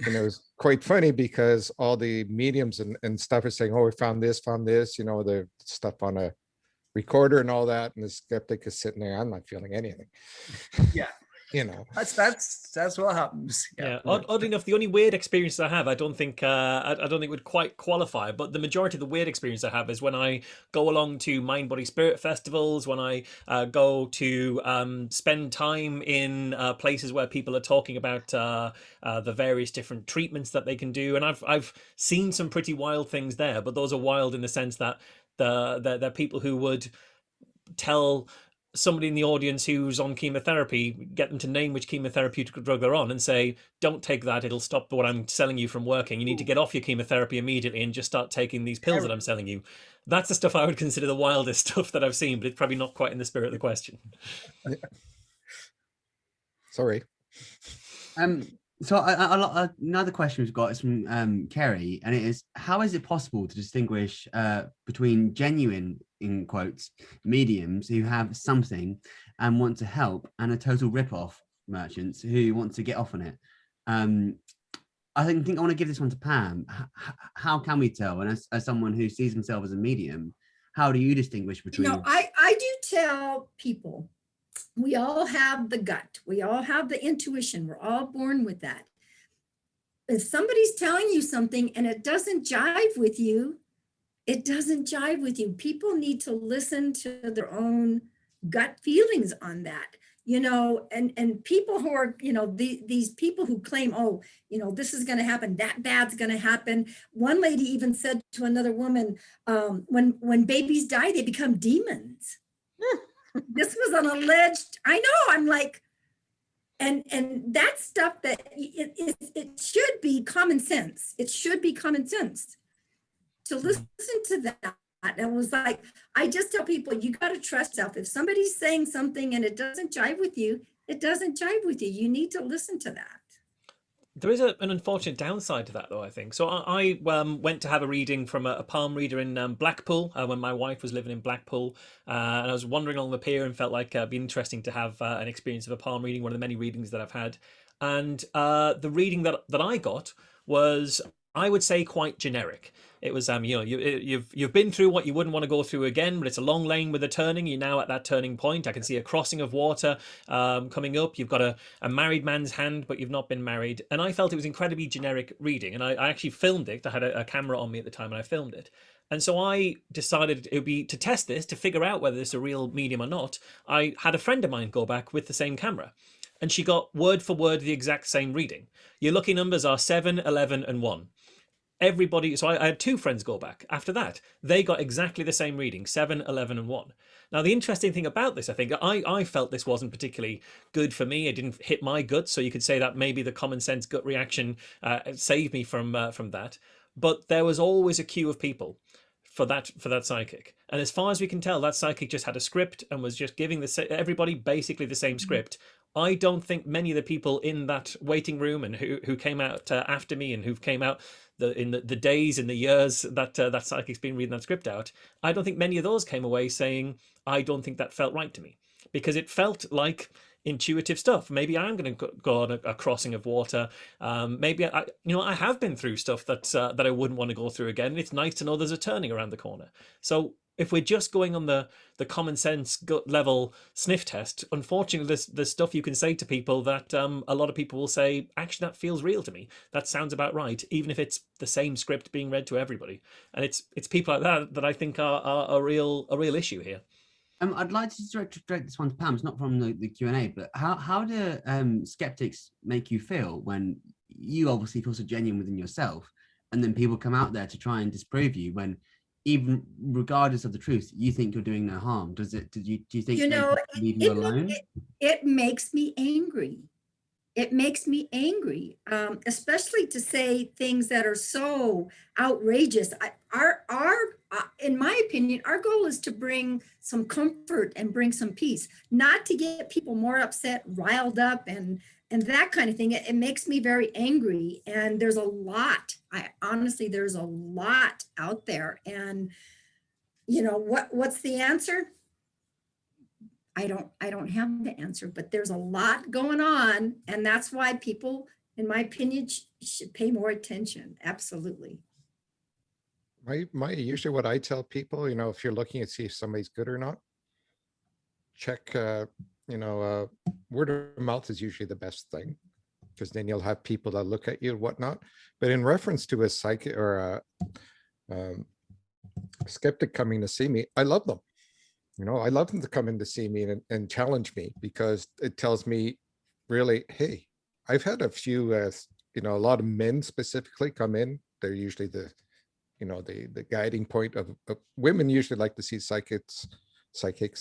and it was quite funny because all the mediums and stuff are saying, "Oh, we found this," the stuff on a recorder and all that, and the skeptic is sitting there, "I'm not feeling anything." Yeah. That's what happens. Yeah. Oddly enough, the only weird experience I have, I don't think would quite qualify, but the majority of the weird experience I have is when I go along to mind body spirit festivals, when I go to spend time in places where people are talking about the various different treatments that they can do, and I've seen some pretty wild things there, but those are wild in the sense that they're people who would tell somebody in the audience who's on chemotherapy, get them to name which chemotherapeutic drug they're on and say, "Don't take that, it'll stop what I'm selling you from working. You need to get off your chemotherapy immediately and just start taking these pills that I'm selling you." That's the stuff I would consider the wildest stuff that I've seen, but it's probably not quite in the spirit of the question. Sorry. So another question we've got is from Kerry, and it is: how is it possible to distinguish between genuine, in quotes, mediums who have something and want to help, and a total rip-off merchants who want to get off on it? I think I want to give this one to Pam. How can we tell? And as someone who sees himself as a medium, how do you distinguish between? I do tell people, we all have the gut. We all have the intuition. We're all born with that. If somebody's telling you something and it doesn't jive with you, it doesn't jive with you. People need to listen to their own gut feelings on that, and people who are, these people who claim, "Oh, this is going to happen, that bad's going to happen." One lady even said to another woman, when babies die, they become demons. This was an alleged, I know, I'm like, and that stuff that it should be common sense. It should be common sense to listen to that. And it was like, I just tell people, you got to trust yourself. If somebody's saying something and it doesn't jive with you, it doesn't jive with you. You need to listen to that. There is an unfortunate downside to that, though, I think. So I went to have a reading from a palm reader in Blackpool when my wife was living in Blackpool. And I was wandering along the pier and felt like it'd be interesting to have an experience of a palm reading, one of the many readings that I've had. And the reading that I got was, I would say, quite generic. It was, you've been through what you wouldn't want to go through again, but it's a long lane with a turning. You're now at that turning point. I can see a crossing of water coming up. You've got a married man's hand, but you've not been married. And I felt it was incredibly generic reading. And I actually filmed it. I had a camera on me at the time and I filmed it. And so I decided it would be to test this, to figure out whether this is a real medium or not. I had a friend of mine go back with the same camera, and she got word for word the exact same reading. Your lucky numbers are 7, 11, and 1. Everybody, so I had two friends go back. After that, they got exactly the same reading, 7, 11, and 1. Now, the interesting thing about this, I think, I felt this wasn't particularly good for me. It didn't hit my gut, so you could say that maybe the common sense gut reaction saved me from that. But there was always a queue of people for that psychic. And as far as we can tell, that psychic just had a script and was just giving everybody basically the same script I don't think many of the people in that waiting room and who came out after me and who came out in the days and the years that that psychic's been reading that script out, I don't think many of those came away saying, I don't think that felt right to me, because it felt like intuitive stuff. Maybe I'm going to go on a crossing of water. Maybe I have been through stuff that I wouldn't want to go through again. It's nice to know there's a turning around the corner. So if we're just going on the common sense gut level sniff test, unfortunately, there's stuff you can say to people that a lot of people will say, actually, that feels real to me. That sounds about right, even if it's the same script being read to everybody. And it's people like that I think are a real issue here. I'd like to direct this one to Pam. It's not from the Q&A, but how do skeptics make you feel when you obviously feel so genuine within yourself, and then people come out there to try and disprove you when, even regardless of the truth, you think you're doing no harm? Do you think leave you alone? It makes me angry. It makes me angry, especially to say things that are so outrageous. In my opinion, our goal is to bring some comfort and bring some peace, not to get people more upset, riled up, and that kind of thing. It makes me very angry. And there's a lot. There's a lot out there. And what's the answer? I don't have the answer, but there's a lot going on, and that's why people, in my opinion, should pay more attention. Absolutely. Usually what I tell people, if you're looking to see if somebody's good or not, check, word of mouth is usually the best thing, because then you'll have people that look at you and whatnot. But in reference to a psychic or a skeptic coming to see me, I love them. I love them to come in to see me and challenge me, because it tells me really, hey, I've had a few, a lot of men specifically come in. They're usually the guiding point of women usually like to see psychics,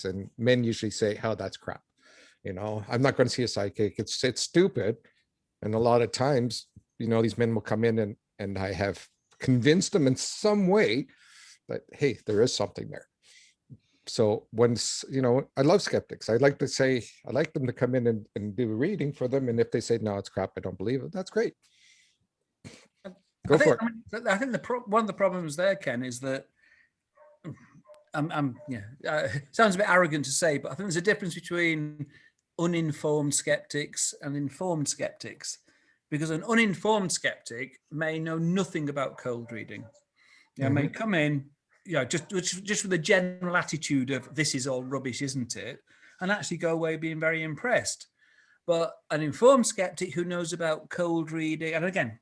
and men usually say, oh, that's crap. I'm not going to see a psychic. It's stupid. And a lot of times, these men will come in and I have convinced them in some way that, hey, there is something there. So once, I love skeptics. I like them to come in and do a reading for them. And if they say, no, it's crap, I don't believe it, that's great. Go for it. I think one of the problems there, Ken, is that sounds a bit arrogant to say, but I think there's a difference between uninformed skeptics and informed skeptics, because an uninformed skeptic may know nothing about cold reading. May come in, just with a general attitude of this is all rubbish, isn't it? And actually go away being very impressed. But an informed skeptic who knows about cold reading, and again,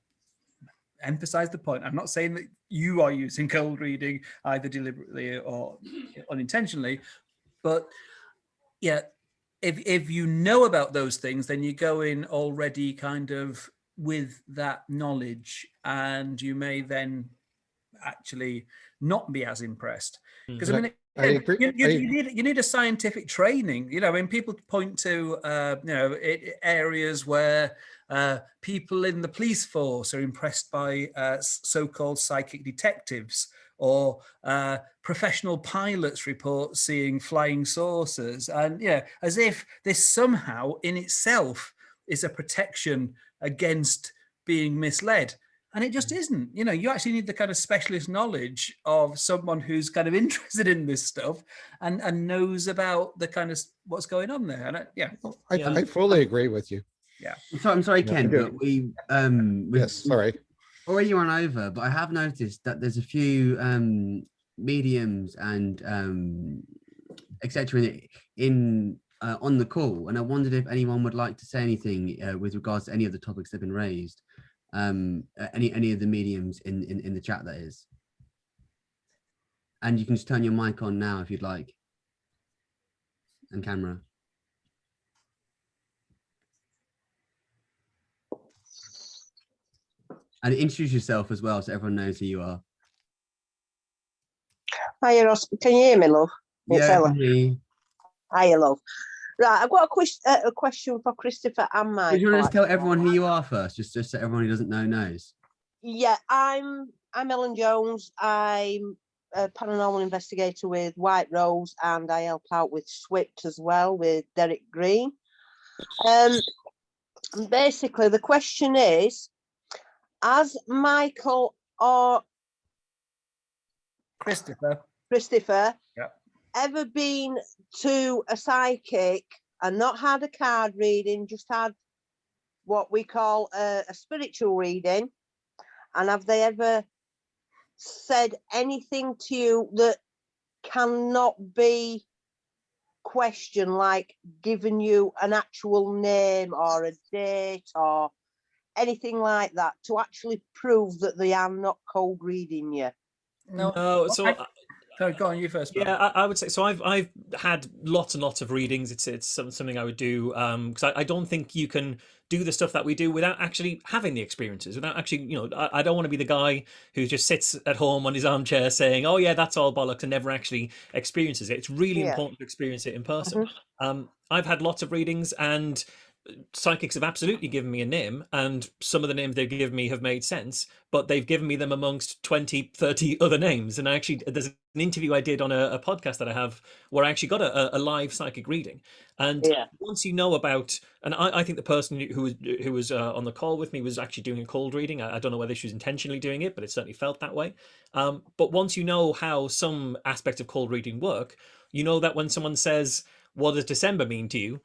emphasize the point, I'm not saying that you are using cold reading either deliberately or unintentionally, but if you know about those things, then you go in already kind of with that knowledge, and you may then actually not be as impressed, because I agree. You need a scientific training. When people point to areas where people in the police force are impressed by so-called psychic detectives, or professional pilots report seeing flying saucers, and as if this somehow in itself is a protection against being misled. And it just isn't. You actually need the kind of specialist knowledge of someone who's kind of interested in this stuff and knows about the kind of what's going on there. And I fully agree with you. Yeah. So I'm sorry, Ken, but we yes, sorry. Already run over, but I have noticed that there's a few mediums and etc. in on the call, and I wondered if anyone would like to say anything with regards to any of the topics that have been raised. Any of the mediums in the chat, that is. And you can just turn your mic on now if you'd like, and camera. And introduce yourself as well, so everyone knows who you are. Hiya, Ross. Can you hear me, love? Yeah, I can hear you. Hiya, love. Right, I've got a question for Christopher and Mike. Do you want to just tell everyone who you are first, just so everyone who doesn't know knows? Yeah, I'm Ellen Jones. I'm a paranormal investigator with White Rose, and I help out with SWIFT as well with Derek Green. Basically, the question is, has Michael or Christopher. Yeah. ever been to a psychic and not had a card reading, just had what we call a spiritual reading? And have they ever said anything to you that cannot be questioned, like giving you an actual name or a date or anything like that, to actually prove that they are not cold reading you? No, so Sorry, go on, you first. yeah, I would say so. I've had lots and lots of readings. It's something I would do because I don't think you can do the stuff that we do without actually having the experiences. Without actually, I don't want to be the guy who just sits at home on his armchair saying, "Oh yeah, that's all bollocks," and never actually experiences it. It's really important to experience it in person. I've had lots of readings, and psychics have absolutely given me a name, and some of the names they've given me have made sense, but they've given me them amongst 20, 30 other names. And actually, there's an interview I did on a podcast that I have where I actually got a live psychic reading. And once you know about, and I think the person who was on the call with me was actually doing a cold reading. I don't know whether she was intentionally doing it, but it certainly felt that way. But once you know how some aspects of cold reading work, you know that when someone says, "What does December mean to you?"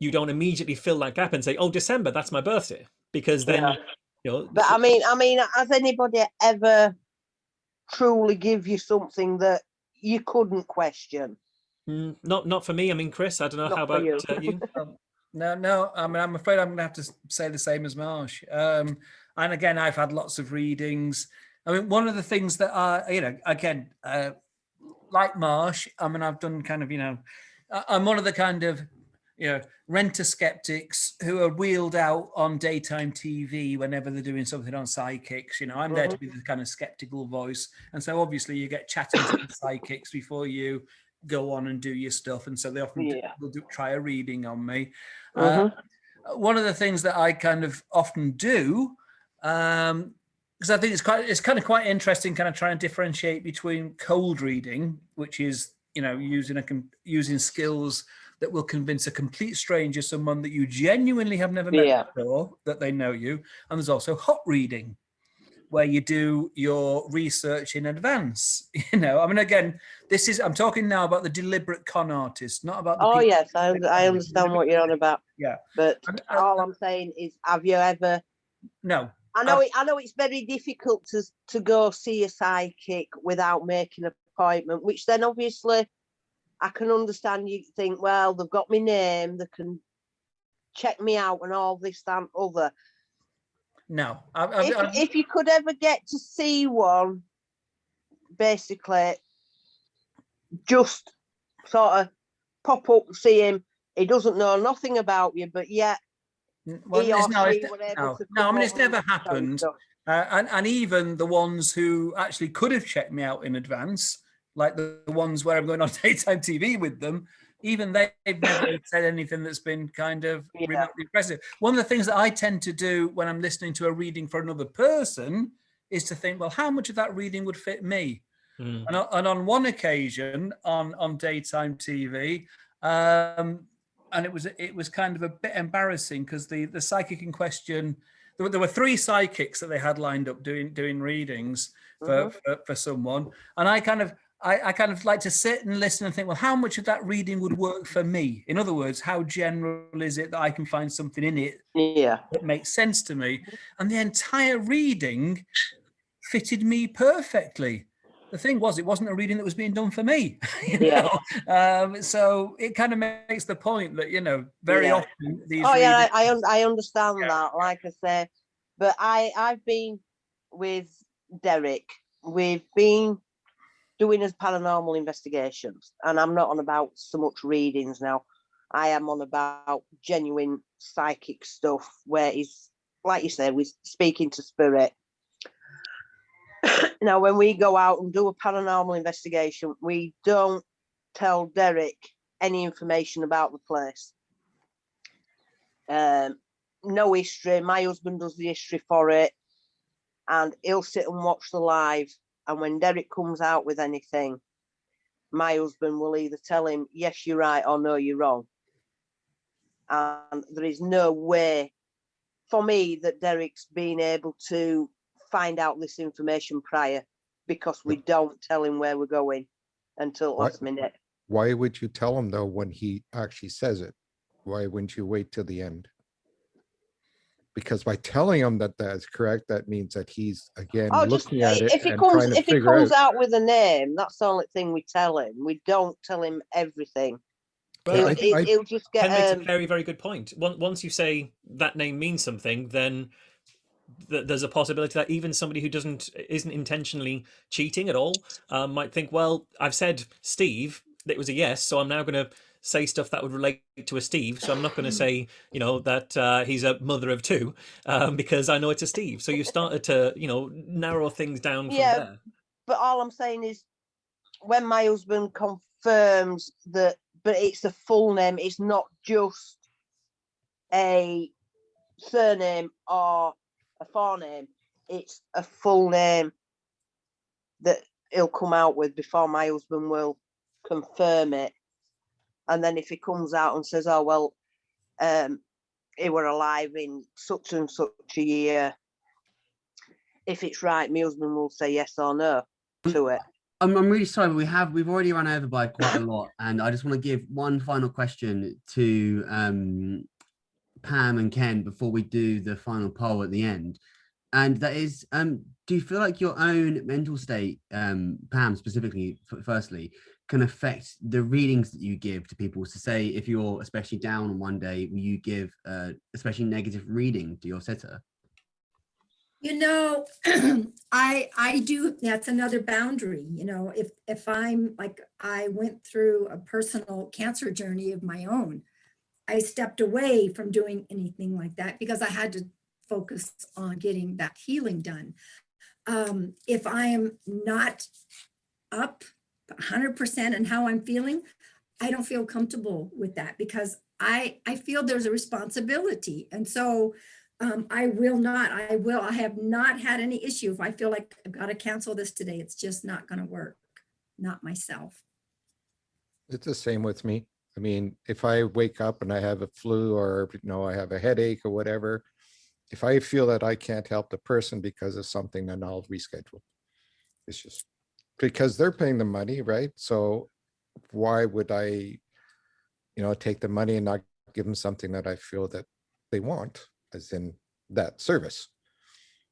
you don't immediately fill that gap and say, "Oh, December, that's my birthday," because then But I mean, has anybody ever truly give you something that you couldn't question? Not for me. I mean, Chris, I don't know. Not how for about you? you? No. I mean, I'm afraid I'm going to have to say the same as Marsh. And again, I've had lots of readings. I mean, one of the things that again, like Marsh, I mean, I've done kind of, I'm one of the kind of, renter skeptics who are wheeled out on daytime TV whenever they're doing something on psychics. I'm there to be the kind of skeptical voice. And so obviously you get chatting to the psychics before you go on and do your stuff. And so they often will try a reading on me. One of the things that I kind of often do, because I think it's kind of quite interesting, kind of trying to differentiate between cold reading, which is, using skills that will convince a complete stranger, someone that you genuinely have never met before, that they know you. And there's also hot reading, where you do your research in advance. I mean, again, I'm talking now about the deliberate con artist, not about the people. Yes, I understand what you're on about. Yeah. But all I'm saying is, have you ever? No. I know it's very difficult to go see a psychic without making an appointment, which then obviously I can understand. You think, well, they've got my name, they can check me out and all this, that, and other. No. If you could ever get to see one, basically, just sort of pop up, see him. He doesn't know nothing about you, but yet it's never happened. And even the ones who actually could have checked me out in advance, like the ones where I'm going on daytime TV with them, even they've never said anything that's been kind of remotely impressive. One of the things that I tend to do when I'm listening to a reading for another person is to think, well, how much of that reading would fit me? And on one occasion on daytime TV, and it was kind of a bit embarrassing because the psychic in question, there were 3 psychics that they had lined up doing readings for someone, and I kind of like to sit and listen and think, well, how much of that reading would work for me? In other words, how general is it that I can find something in it that makes sense to me? And the entire reading fitted me perfectly. The thing was, it wasn't a reading that was being done for me. So it kind of makes the point that, very often these readings... I understand that, like I say. But I've been with Derek. We've been doing his paranormal investigations, and I'm not on about so much readings now. I am on about genuine psychic stuff where he's, like you say, we're speaking to spirit. Now, when we go out and do a paranormal investigation, we don't tell Derek any information about the place. No history. My husband does the history for it, and he'll sit and watch the live. And when Derek comes out with anything, my husband will either tell him, yes, you're right, or no, you're wrong. And there is no way for me that Derek's been able to find out this information prior, because we don't tell him where we're going until last minute. Why would you tell him though when he actually says it? Why wouldn't you wait till the end? Because by telling him that that's correct, that means that he's again looking at it if he and comes trying to figure out. out with a name, that's the only thing we tell him. We don't tell him everything. Well, He'll just get. Ken makes a very, very good point. Once you say that name means something, then there's a possibility that even somebody who isn't intentionally cheating at all might think, well, I've said Steve, it was a yes, so I'm now going to say stuff that would relate to a Steve. So I'm not going to say, that he's a mother of two because I know it's a Steve. So you started to, narrow things down from there. But all I'm saying is, when my husband confirms that, but it's the full name, it's not just a surname or a forename, it's a full name that he'll come out with before my husband will confirm it. And then if he comes out and says, oh, well, he were alive in such and such a year, if it's right, my husband will say yes or no to it. I'm really sorry, but we've already run over by quite a lot, and I just want to give one final question to Pam and Ken before we do the final poll at the end. And that is, do you feel like your own mental state, Pam specifically, firstly, can affect the readings that you give to people? So say if you're especially down on one day, will you give especially negative reading to your sitter? I do, that's another boundary, if I'm like, I went through a personal cancer journey of my own. I stepped away from doing anything like that because I had to focus on getting that healing done. If I am not up 100% in how I'm feeling, I don't feel comfortable with that because I feel there's a responsibility. And so I have not had any issue. If I feel like I've got to cancel this today, it's just not going to work. Not myself. It's the same with me. I mean, if I wake up and I have a flu or, I have a headache or whatever, if I feel that I can't help the person because of something, then I'll reschedule. It's just because they're paying the money, right? So why would I, take the money and not give them something that I feel that they want, as in that service?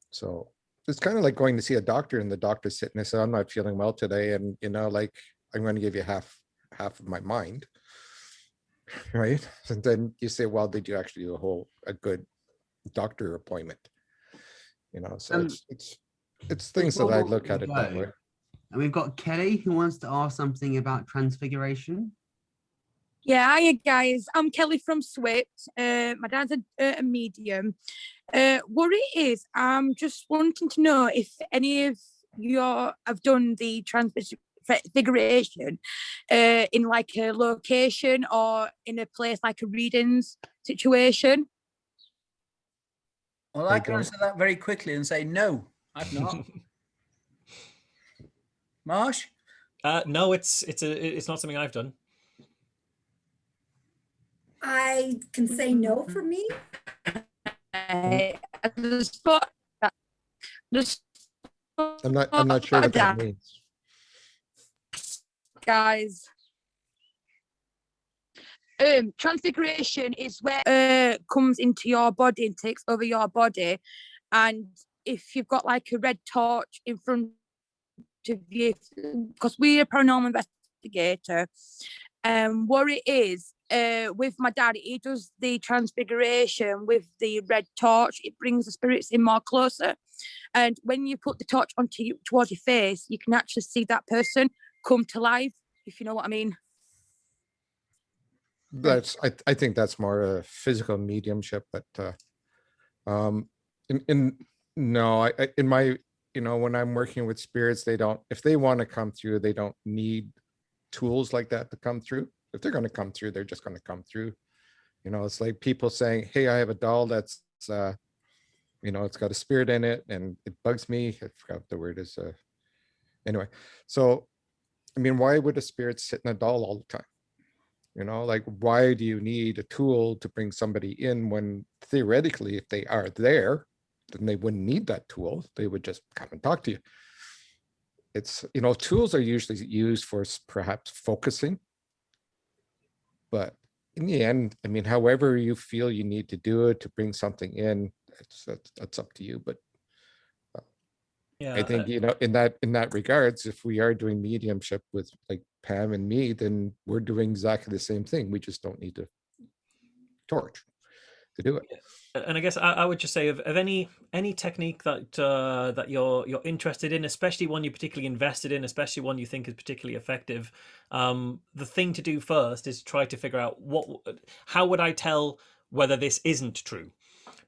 So it's kind of like going to see a doctor and the doctor's sitting there saying, I'm not feeling well today. And, I'm going to give you half of my mind. Right. And then you say, well, did you actually do a good doctor appointment? So it's things that I look at it that way. And we've got Kelly who wants to ask something about transfiguration. Yeah, hiya guys. I'm Kelly from Swift. My dad's a medium. What it is, I'm just wanting to know if any of you have done the transfiguration in like a location or in a place like a readings situation. Well, I can answer that very quickly and say no, I've not. Marsh? No, it's not something I've done. I can say no for me. I'm not sure what that means. Guys, transfiguration is where comes into your body and takes over your body, and if you've got like a red torch in front of you, because we're a paranormal investigator, what it is, with my dad, he does the transfiguration with the red torch. It brings the spirits in more closer, and when you put the torch towards your face, you can actually see that person come to life, if you know what I mean. I think that's more a physical mediumship, but in my when I'm working with spirits, if they want to come through, they don't need tools like that to come through. If they're going to come through, they're just going to come through. It's like people saying, hey, I have a doll that's it's got a spirit in it and it bugs me. I forgot what the word is. Anyway, so I mean, why would a spirit sit in a doll all the time? You know, like, why do you need a tool to bring somebody in when theoretically, if they are there, then they wouldn't need that tool. They would just come and talk to you. It's, you know, tools are usually used for perhaps focusing, but in the end, I mean, however you feel you need to do it to bring something in, that's up to you. But Yeah, I think, you know, in that regards, if we are doing mediumship with like Pam and me, then we're doing exactly the same thing. We just don't need to torch to do it. and I guess I would just say of any technique that that you're interested in, especially one you're particularly invested in, especially one you think is particularly effective, the thing to do first is try to figure out how would I tell whether this isn't true.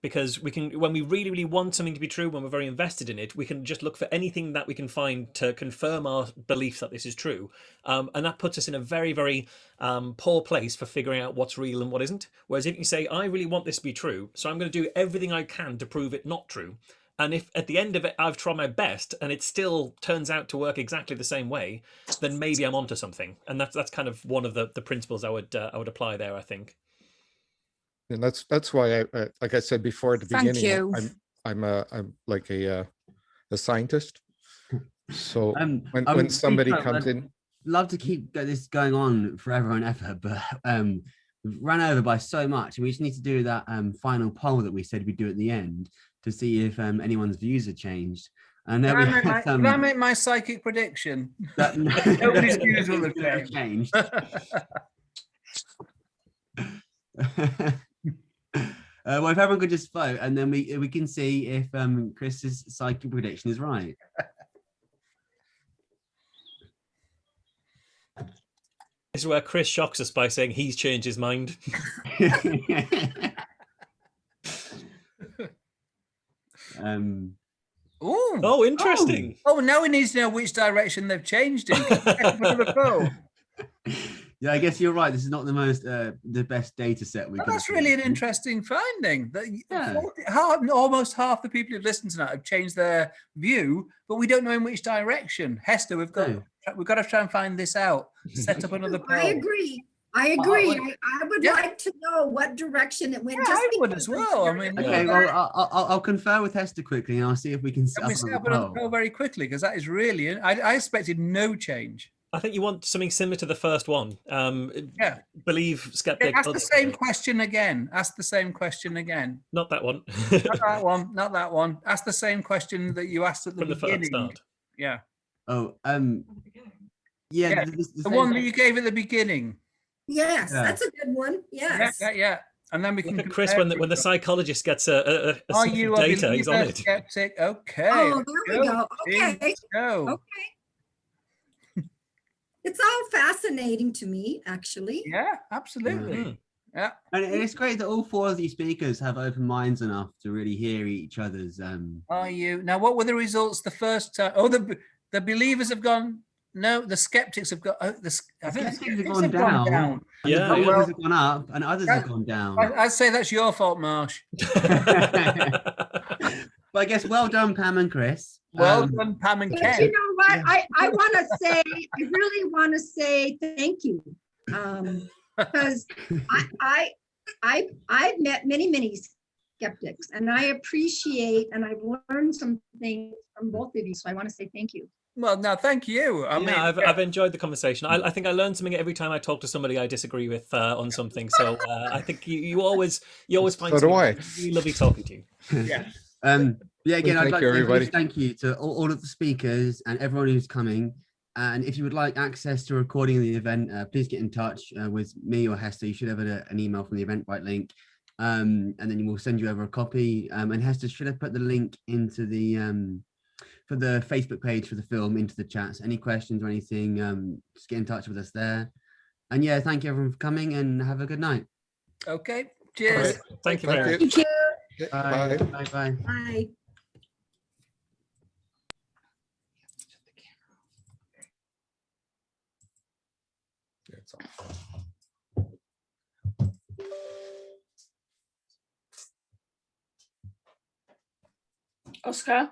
Because we can, when we really want something to be true, when we're very invested in it, we can just look for anything that we can find to confirm our belief that this is true. And that puts us in a very, very poor place for figuring out what's real and what isn't. Whereas if you say, I really want this to be true, so I'm going to do everything I can to prove it not true. And if at the end of it, I've tried my best and it still turns out to work exactly the same way, then maybe I'm onto something. And that's kind of one of the principles I would apply there, I think. And that's why I like I said before at the Thank beginning, you. I'm like a scientist. So I when would somebody speak up, comes I'd in, love to keep this going on forever and ever, but we've run over by so much, and we just need to do that final poll that we said we'd do at the end to see if anyone's views have changed. And then Can I make my psychic prediction? that Nobody's views will have changed. Well, if everyone could just vote, and then we can see if Chris's psychic prediction is right. This is where Chris shocks us by saying he's changed his mind. Oh, interesting. Oh, now we need to know which direction they've changed in. Yeah, I guess you're right. This is not the most the best data set we. That's really an interesting finding. That Yeah. almost half the people who've listened tonight have changed their view, but we don't know in which direction. Hester, we've got to try and find this out. Set up another poll. I agree. I would like to know what direction it went. Yeah, I would as well. I mean, Okay, well, I'll confer with Hester quickly, and I'll see if we can set up another poll very quickly, because that is really. I expected no change. I think you want something similar to the first one. Yeah. Believe, skeptic. Ask the same question again. Ask the same question again. Not that one. Not that one. Not that one. Ask the same question that you asked at the beginning. Start. Yeah. Oh, yeah. The one that you gave at the beginning. Yes, that's a good one. Yes. Yeah. And then we can. Chris, when the psychologist gets a Are you a data, he's on it. Skeptic? Okay. Oh, there we go. Okay. Go. Okay. It's all fascinating to me, actually. Yeah, absolutely. Yeah. And it's great that all four of these speakers have open minds enough to really hear each other's. Are you now? What were the results the first time? Oh, the believers have gone. No, the skeptics have got. I think the skeptics have gone down. Yeah, the others have gone up, and others have gone down. I'd say that's your fault, Marsh. But I guess well done, Pam and Chris. Well done, Pam and Ken. You know what? I want to say, I really want to say thank you, because I've met many skeptics, and I appreciate, and I've learned some things from both of you. So I want to say thank you. Well, no, thank you. I mean, I've enjoyed the conversation. I think I learned something every time I talk to somebody I disagree with on something. So I think you always find so do I. really lovely talking to you. Yeah. Yeah, again, I'd like everybody. to thank you to all of the speakers and everyone who's coming. And if you would like access to a recording of the event, please get in touch with me or Hester. You should have an email from the Eventbrite link, and then we'll send you over a copy. And Hester should have put the link into the for the Facebook page for the film into the chats. Any questions or anything, just get in touch with us there. And yeah, thank you everyone for coming, and have a good night. Okay. Cheers. Right. Thank you very much. Thank you. Bye. Bye. Bye. Bye. Bye. It's off. Oscar,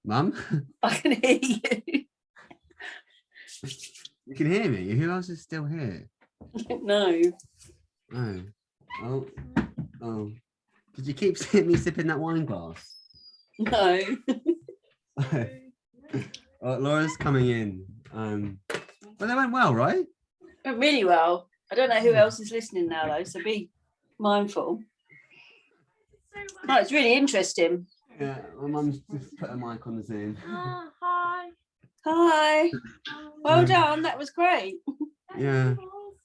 Mum? I can hear you. You can hear me. Who else is still here? No. Oh. Oh. Did you keep seeing me sipping that wine glass? No. Laura's coming in. But they went well, right? Went really well. I don't know who else is listening now though, so be mindful. No, it's really interesting. Yeah, my mum's just put a mic on the Zoom. Hi. Hi. Well done. That was great. Yeah.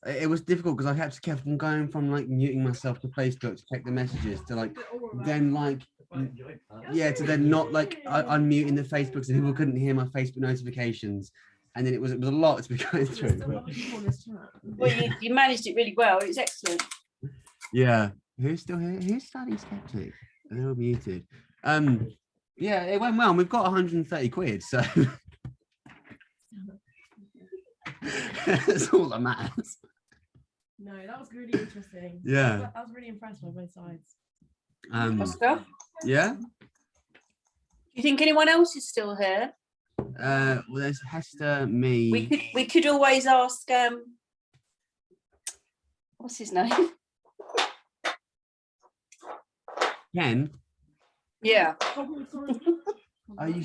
It was difficult because I had to keep on going from like muting myself to Facebook to check the messages to like then like to then not like unmuting the Facebook so people couldn't hear my Facebook notifications, and then it was a lot to be going through. Well, you managed it really well. It was excellent. Yeah. Who's still here? Who's studying skeptic? They're all muted. Yeah, it went well. We've got 130 quid, so that's all that matters. No, that was really interesting. Yeah. I was really impressed by both sides. Oscar, Yeah. do you think anyone else is still here? Well, there's Hester, me. We could always ask what's his name? Ken. Yeah. Are you